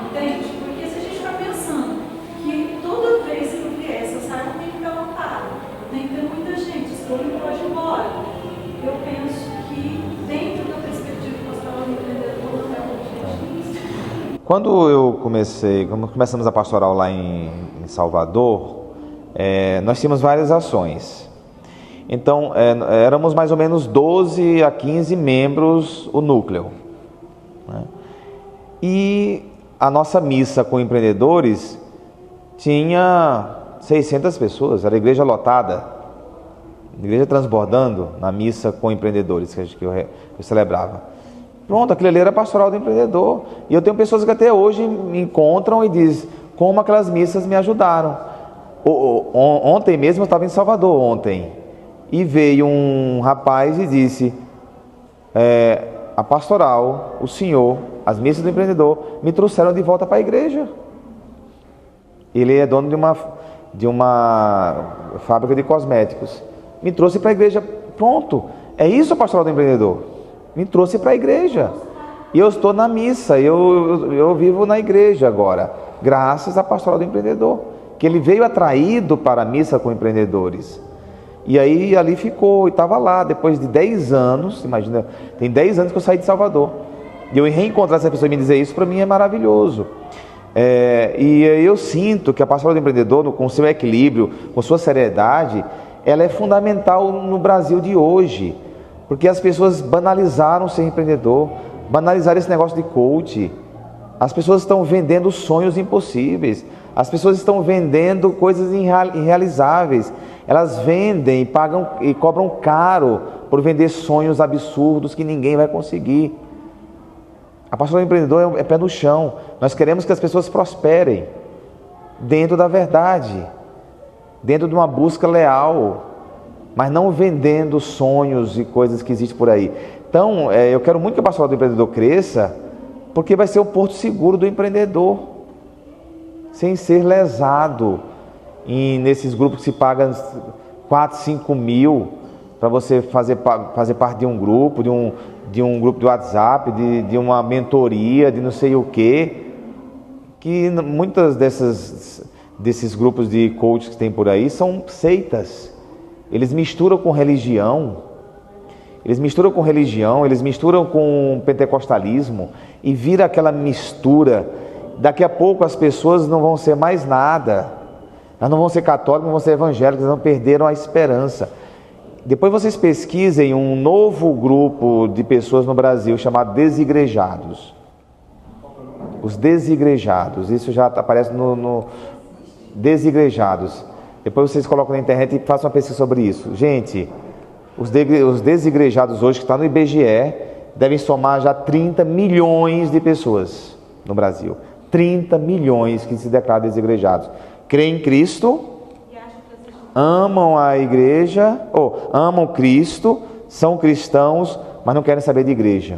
[SPEAKER 2] Entende? Porque se a gente está pensando que toda vez que vier essa argumentação
[SPEAKER 1] Quando começamos a pastoral lá em Salvador, nós tínhamos várias ações. Então, éramos mais ou menos 12 a 15 membros o núcleo, né? E a nossa missa com empreendedores tinha 600 pessoas, era a igreja lotada, a igreja transbordando na missa com empreendedores que eu celebrava. Pronto, aquilo ali era a pastoral do empreendedor. E eu tenho pessoas que até hoje me encontram e dizem como aquelas missas me ajudaram. Ontem mesmo eu estava em Salvador ontem. E veio um rapaz e disse, a pastoral, o senhor, as missas do empreendedor me trouxeram de volta para a igreja. Ele é dono de uma fábrica de cosméticos. Me trouxe para a igreja. Pronto, é isso a pastoral do empreendedor. Me trouxe para a igreja. E eu estou na missa, eu vivo na igreja agora, graças à pastoral do empreendedor. Que ele veio atraído para a missa com empreendedores. E aí ali ficou, e estava lá, depois de 10 anos, imagina, tem 10 anos que eu saí de Salvador. E eu reencontrar essa pessoa e me dizer isso, para mim é maravilhoso. E eu sinto que a pastoral do empreendedor, com seu equilíbrio, com sua seriedade, ela é fundamental no Brasil de hoje. Porque as pessoas banalizaram ser empreendedor, banalizaram esse negócio de coach. As pessoas estão vendendo sonhos impossíveis. As pessoas estão vendendo coisas irrealizáveis. Elas vendem, pagam e cobram caro por vender sonhos absurdos que ninguém vai conseguir. A pastoral do empreendedor é pé no chão. Nós queremos que as pessoas prosperem dentro da verdade, dentro de uma busca leal, mas não vendendo sonhos e coisas que existem por aí. Então, eu quero muito que a pastoral do empreendedor cresça, porque vai ser o porto seguro do empreendedor, sem ser lesado nesses grupos que se pagam 4, 5 mil para você fazer parte de um grupo, de um grupo de WhatsApp, de uma mentoria, de não sei o quê, que muitas desses grupos de coaches que tem por aí são seitas. Eles misturam com religião, eles misturam com pentecostalismo e vira aquela mistura. Daqui a pouco as pessoas não vão ser mais nada. Elas não vão ser católicas, não vão ser evangélicas, elas não perderam a esperança. Depois vocês pesquisem um novo grupo de pessoas no Brasil chamado desigrejados. Os desigrejados, isso já aparece no desigrejados. Depois vocês colocam na internet e façam uma pesquisa sobre isso. Gente, os desigrejados hoje, que está no IBGE, devem somar já 30 milhões de pessoas no Brasil. 30 milhões que se declaram desigrejados. Creem em Cristo, amam a igreja, amam Cristo, são cristãos, mas não querem saber de igreja.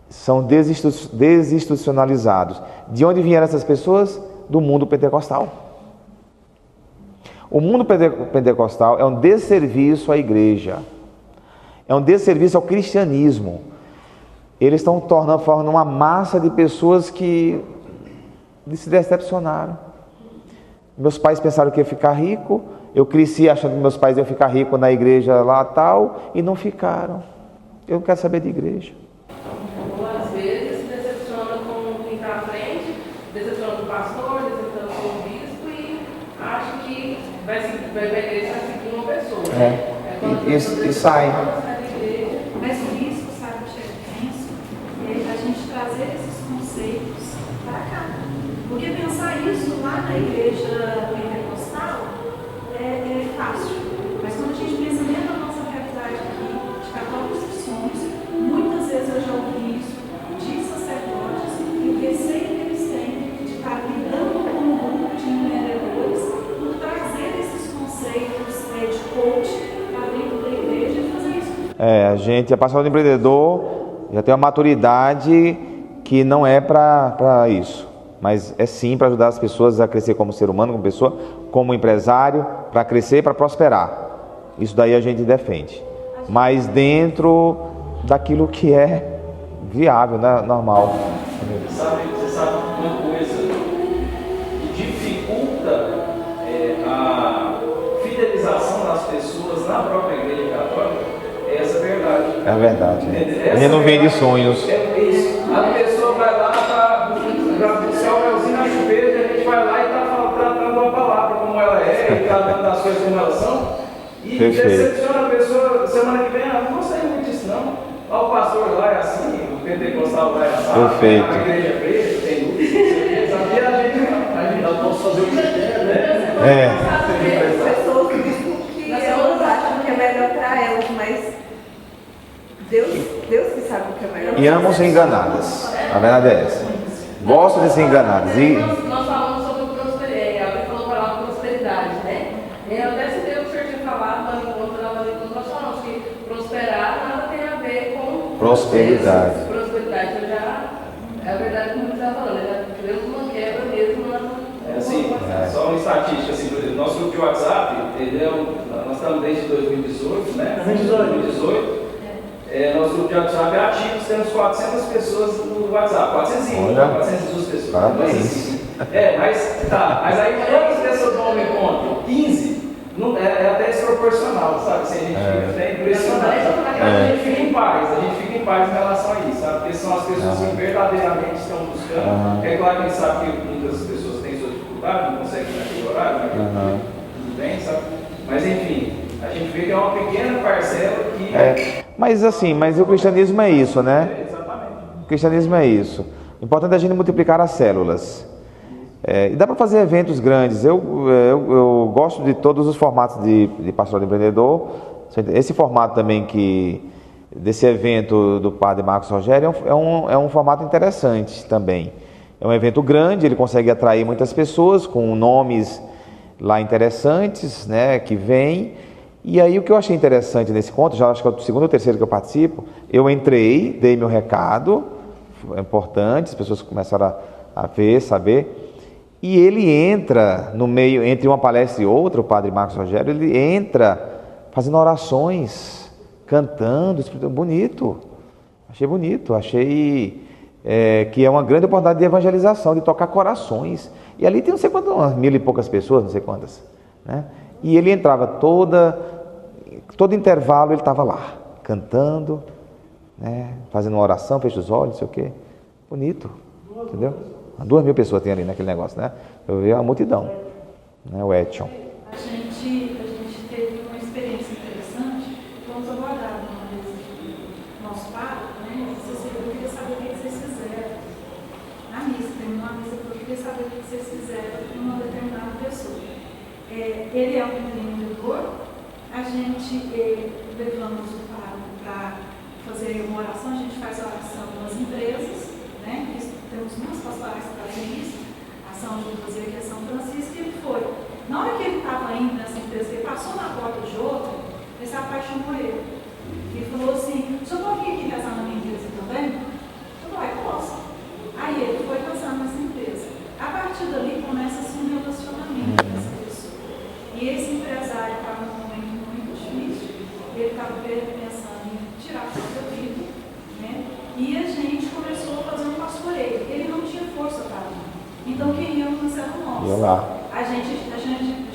[SPEAKER 1] São desinstitucionalizados. De onde vieram essas pessoas? Do mundo pentecostal. O mundo pentecostal é um desserviço à igreja, é um desserviço ao cristianismo. Eles estão formando uma massa de pessoas que se decepcionaram. Meus pais pensaram que ia ficar rico, eu cresci achando que meus pais iam ficar ricos na igreja lá tal, e não ficaram. Eu não quero saber de igreja.
[SPEAKER 5] Ou às vezes se decepciona com quem está à frente, decepciona com o pastor, decepciona com o bispo e acha que vai para a igreja vai seguir uma pessoa.
[SPEAKER 1] E sai.
[SPEAKER 6] Mas o risco, sabe, o que eu penso? É a gente trazer esses conceitos para cá. Porque pensar isso lá na igreja pentecostal é fácil. Mas quando a gente pensa dentro da nossa realidade aqui, de católicos que somos, muitas vezes eu já ouvi isso de sacerdotes e o receio que eles têm de estar lidando com um grupo de empreendedores por trazer esses conceitos de coach para dentro da igreja e fazer isso.
[SPEAKER 1] A pastoral do empreendedor já tem uma maturidade que não é para isso. Mas é sim para ajudar as pessoas a crescer como ser humano, como pessoa, como empresário, para crescer e para prosperar. Isso daí a gente defende. Mas dentro daquilo que é viável, né? Normal.
[SPEAKER 7] Você sabe uma coisa que dificulta a fidelização das pessoas na própria igreja católica? É essa verdade.
[SPEAKER 1] É verdade. Ele não vende sonhos.
[SPEAKER 7] É isso. A pessoa vai lá para coisas com relação e
[SPEAKER 1] Perfeito.
[SPEAKER 7] decepciona a pessoa semana que vem, não gostei muito disso não. Ó, o pastor lá é assim, o pentecostal lá é assim,
[SPEAKER 1] Perfeito.
[SPEAKER 7] a igreja é preta, tem luz, sabia a gente não posso fazer o que quer, né?
[SPEAKER 2] Pessoas que elas acham que é melhor para elas, mas Deus que sabe o que é melhor.
[SPEAKER 1] E amam ser enganadas. A verdade é essa. Gostam de ser enganadas. E
[SPEAKER 5] Nós falamos sobre prosperidade, alguém falou a palavra prosperidade, né? Eu até citei o que o senhor tinha falado no encontro, nós falamos que prosperar nada tem a ver com
[SPEAKER 1] prosperidade.
[SPEAKER 5] Prosperidade, eu já, é a verdade como você está falando, já tivemos uma quebra mesmo na.
[SPEAKER 7] É assim, só uma estatística, assim, por exemplo, nosso grupo de WhatsApp, nós estamos desde 2018, né? 2018. Nosso grupo de WhatsApp é ativo, temos 400 pessoas no WhatsApp, 401, 402 pessoas.
[SPEAKER 1] Parabéns.
[SPEAKER 7] Mas aí quantas pessoas vão ao encontro? 15? Não, é até desproporcional, sabe? Assim, a gente fica até impressionado. A gente fica em paz em relação a isso, sabe? Porque são as pessoas que verdadeiramente estão buscando. É claro que a gente sabe que muitas pessoas têm sua dificuldade, não conseguem naquele horário, tudo bem, sabe? Mas enfim, a gente vê que é uma pequena parcela que.
[SPEAKER 1] Mas o cristianismo é isso, né?
[SPEAKER 7] Exatamente.
[SPEAKER 1] O cristianismo é isso. O importante é a gente multiplicar as células. E dá para fazer eventos grandes. Eu gosto de todos os formatos de pastoral empreendedor. Esse formato também desse evento do padre Marcos Rogério é um formato interessante também. É um evento grande, ele consegue atrair muitas pessoas com nomes lá interessantes, né, que vêm. E aí o que eu achei interessante nesse encontro, já acho que é o segundo ou terceiro que eu participo, eu entrei, dei meu recado, é importante, as pessoas começaram a ver, saber, e ele entra no meio, entre uma palestra e outra, o padre Marcos Rogério, ele entra fazendo orações, cantando, bonito, achei que é uma grande oportunidade de evangelização, de tocar corações, e ali tem não sei quantas, umas 1000 e poucas pessoas, não sei quantas, né? E ele entrava todo intervalo ele estava lá, cantando, né, fazendo uma oração, fecha os olhos, não sei o quê. Bonito, entendeu? 2000 pessoas tem ali naquele negócio, né? Eu vi a multidão, né, o Edson.
[SPEAKER 6] A gente teve uma experiência interessante, vamos abordar uma vez o nosso padre, né? Eu queria saber o que vocês fizeram. Na missa, terminou a missa, eu queria saber o que vocês fizeram com uma determinada pessoa. Ele é um empreendedor, a gente levamos o padre para fazer uma oração, a gente faz a oração nas empresas, né? Temos muitas pastorais que fazem isso, a São Judas e aqui a São Francisco, e ele foi. Na hora que ele estava indo nessa empresa, ele passou na porta de outra, ele se apaixonou ele. Ele falou assim, o senhor pode vir aqui casar na minha empresa também? Eu falei, posso. Aí ele foi casar nessa empresa. A partir dali começa-se um relacionamento dessa pessoa. E esse empresário estava num momento muito difícil, ele estava pensando em tirar a própria vida, né? E a gente começou a fazer um pastoreio. Ele não tinha força para ir. Então quem íamos eram nós. A gente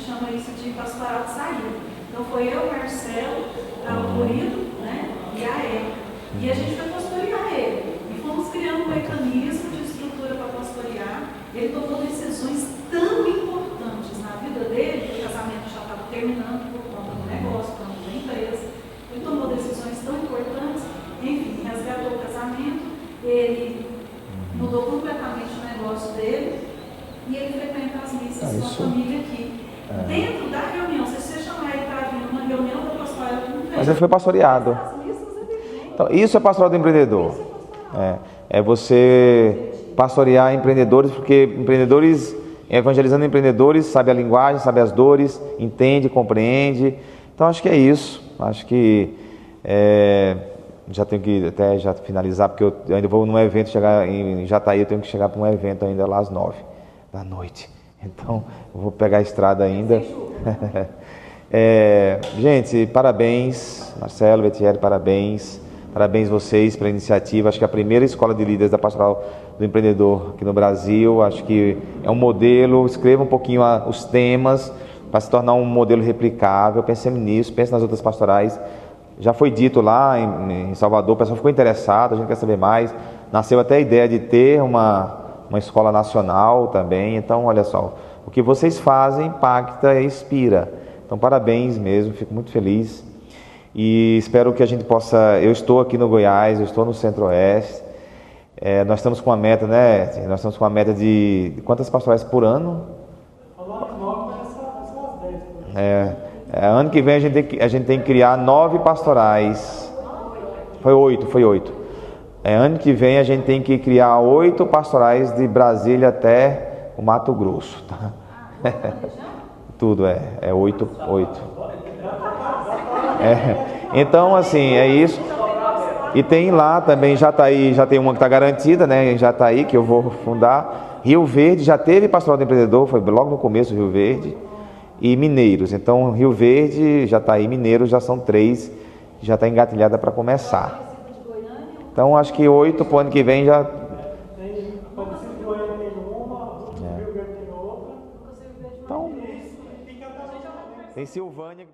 [SPEAKER 6] chama isso de pastoral de saída. Então foi eu, o Marcelo, o Murilo, né? E a Érica. E a gente foi pastorear ele. E fomos criando um mecanismo de estrutura para pastorear. Ele tomou decisões tão importantes na vida dele, que o casamento já estava terminando por conta do negócio, por conta da empresa. Ele tomou decisões tão importantes, enfim, resgatou o casamento, ele mudou completamente o negócio dele e ele frequenta as missas com a família aqui. Dentro da reunião, se você chamar ele para vir numa reunião da pastoral, ele não vem.
[SPEAKER 1] Mas ele foi pastoreado. Então, isso é pastoral do empreendedor. É você pastorear empreendedores, porque empreendedores, evangelizando empreendedores, sabe a linguagem, sabe as dores, entende, compreende. Então acho que é isso. Acho que já tenho que até já finalizar, porque eu ainda vou num evento, chegar em Jataí, eu tenho que chegar para um evento ainda lá às 9 da noite. Então eu vou pegar a estrada ainda. Gente, parabéns, Marcelo, Betieri, parabéns. Parabéns vocês pela iniciativa. Acho que é a primeira escola de líderes da Pastoral do Empreendedor aqui no Brasil. Acho que é um modelo. Escreva um pouquinho os temas para se tornar um modelo replicável. Pensemos nisso, pense nas outras pastorais. Já foi dito lá em Salvador, o pessoal ficou interessado, a gente quer saber mais. Nasceu até a ideia de ter uma escola nacional também. Então, olha só, o que vocês fazem impacta e inspira. Então, parabéns mesmo, fico muito feliz. E espero que a gente possa... Eu estou aqui no Goiás, eu estou no Centro-Oeste. Nós estamos com uma meta, né? Nós estamos com uma meta de quantas pastorais por ano? Ano que vem a gente tem que criar 9 pastorais. Foi 8. Ano que vem a gente tem que criar 8 pastorais de Brasília até o Mato Grosso. Tá? Tudo é 8. Então, assim, é isso. E tem lá também, já está aí, já tem uma que está garantida, né? Já está aí, que eu vou fundar. Rio Verde já teve pastoral do empreendedor, foi logo no começo Rio Verde. E Mineiros. Então, Rio Verde já está aí, Mineiros já são 3, já está engatilhada para começar. Então, acho que 8 para o ano que vem já. Então, tem Silvânia que